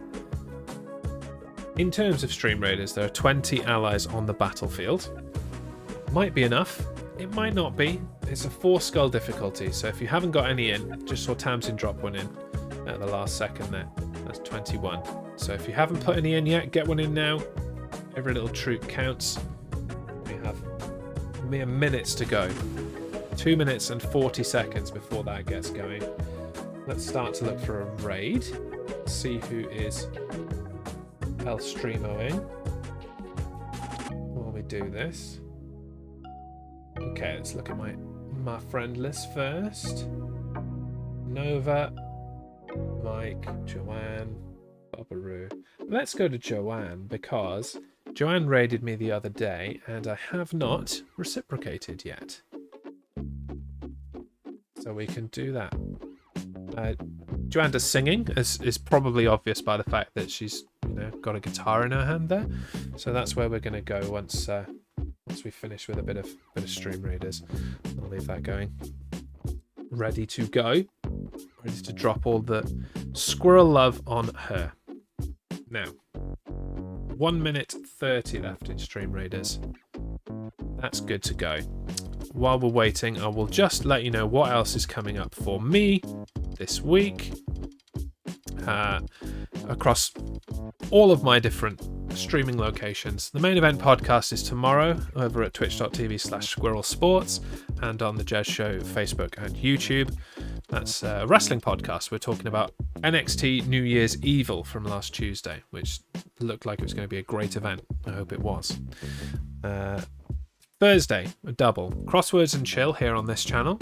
In terms of Stream Raiders, there are 20 allies on the battlefield. Might be enough. It might not be. It's a 4-skull difficulty, so if you haven't got any in, just saw Tamsin drop one in at the last second there. That's 21. So if you haven't put any in yet, get one in now. Every little troop counts. We have mere minutes to go. 2 minutes and 40 seconds before that gets going. Let's start to look for a raid. See who is El Streamoing while we do this. Okay, let's look at my friend list first. Nova, Mike, Joanne, Bobaroo. Let's go to Joanne because Joanne raided me the other day and I have not reciprocated yet. So we can do that. Joanne does singing, is probably obvious by the fact that she's got a guitar in her hand there. So that's where we're going to go once we finish with a bit of Stream Raiders. I'll leave that going. Ready to go. Ready to drop all the squirrel love on her. Now, 1 minute 30 left in Stream Raiders. That's good to go. While we're waiting, I will just let you know what else is coming up for me this week. Across all of my different streaming locations. The main event podcast is tomorrow over at twitch.tv/squirrelsports and on the Jez Show Facebook and YouTube. That's a wrestling podcast. We're talking about NXT New Year's Evil from last Tuesday, which looked like it was going to be a great event. I hope it was. Thursday, a double. Crosswords and chill here on this channel.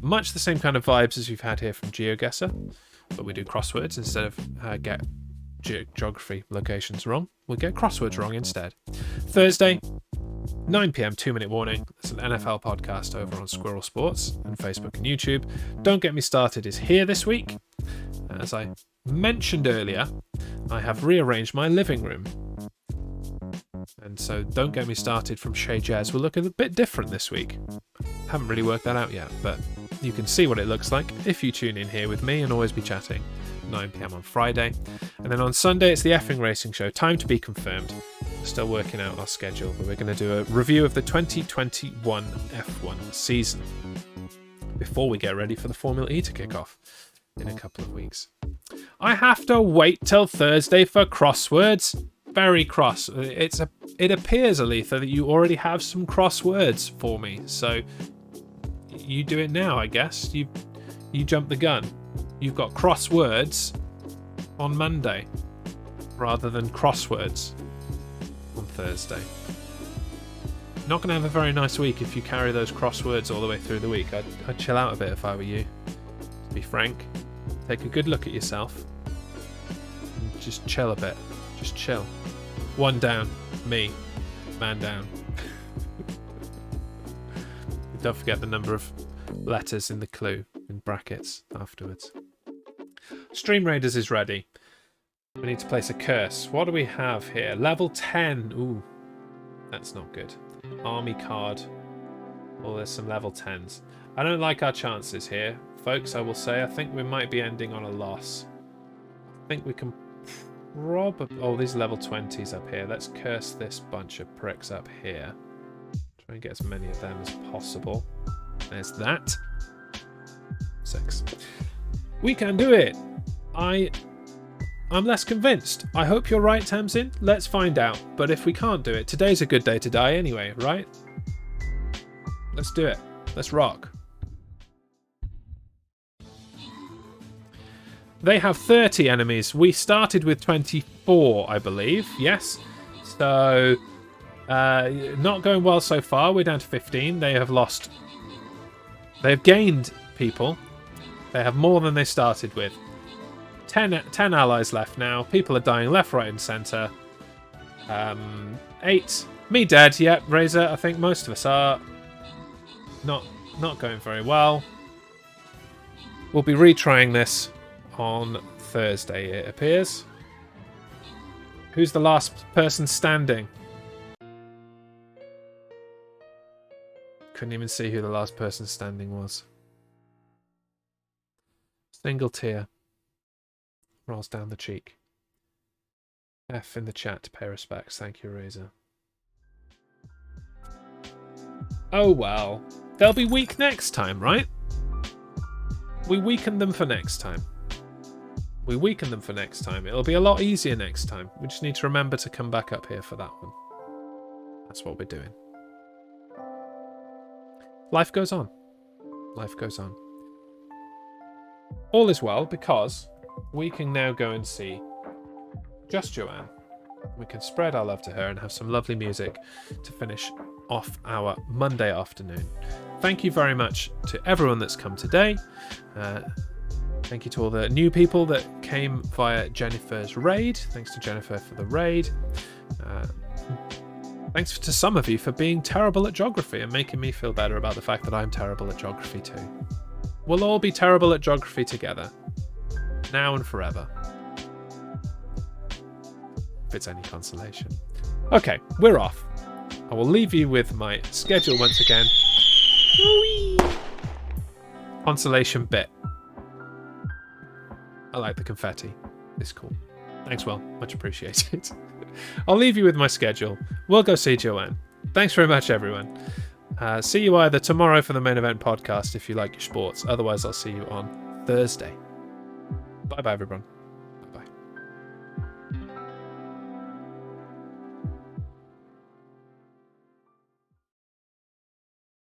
Much the same kind of vibes as we've had here from GeoGuessr, but we do crosswords instead of get geography locations wrong. We'll get crosswords wrong instead. Thursday, 9 PM, 2-minute warning. It's an NFL podcast over on Squirrel Sports and Facebook and YouTube. Don't Get Me Started is here this week. As I mentioned earlier, I have rearranged my living room. And so Don't Get Me Started from Shay Jez will look a bit different this week. Haven't really worked that out yet, but you can see what it looks like if you tune in here with me and always be chatting. 9 PM on Friday. And then on Sunday, it's the effing racing show. Time to be confirmed. We're still working out our schedule, but we're going to do a review of the 2021 F1 season before we get ready for the Formula E to kick off in a couple of weeks. I have to wait till Thursday for crosswords. Very cross. It appears, Aletha, that you already have some crosswords for me. So you do it now, I guess. You jump the gun. You've got crosswords on Monday rather than crosswords on Thursday. Not going to have a very nice week if you carry those crosswords all the way through the week. I'd chill out a bit if I were you, to be frank. Take a good look at yourself and just chill a bit. Just chill. One down. Me. man down. Don't forget the number of letters in the clue in brackets afterwards. Stream Raiders is ready. We need to place a curse. What do we have here? Level 10. Ooh, that's not good. Army card. Oh, there's some level 10s. I don't like our chances here, folks, I will say. I think we might be ending on a loss. I think we can probably... Oh, these level 20s up here. Let's curse this bunch of pricks up here. Try and get as many of them as possible. There's that. 6. We can do it! I'm less convinced. I hope you're right, Tamsin. Let's find out. But if we can't do it, today's a good day to die anyway, right? Let's do it. Let's rock. They have 30 enemies. We started with 24, I believe. Yes. So, not going well so far. We're down to 15. They have lost. They have gained people. They have more than they started with. 10 allies left now. People are dying left, right, and centre. 8. Me dead. Yep, Razor. I think most of us are. Not going very well. We'll be retrying this on Thursday, it appears. Who's the last person standing? Couldn't even see who the last person standing was. Single tear rolls down the cheek. F in the chat to pay respects. Thank you, Razor. Oh well. They'll be weak next time, right? We weaken them for next time. We weaken them for next time. It'll be a lot easier next time. We just need to remember to come back up here for that one. That's what we're doing. Life goes on. Life goes on. All is well because we can now go and see Just Joanne. We can spread our love to her and have some lovely music to finish off our Monday afternoon. Thank you very much to everyone that's come today. Thank you to all the new people that came via Jennifer's raid. Thanks to Jennifer for the raid. Thanks to some of you for being terrible at geography and making me feel better about the fact that I'm terrible at geography too. We'll all be terrible at geography together. Now and forever. If it's any consolation. Okay, we're off. I will leave you with my schedule once again. Whee! Consolation bit. I like the confetti. It's cool. Thanks, Will. Much appreciated. I'll leave you with my schedule. We'll go see Joanne. Thanks very much, everyone. See you either tomorrow for the main event podcast if you like your sports. Otherwise, I'll see you on Thursday. Bye-bye, everyone.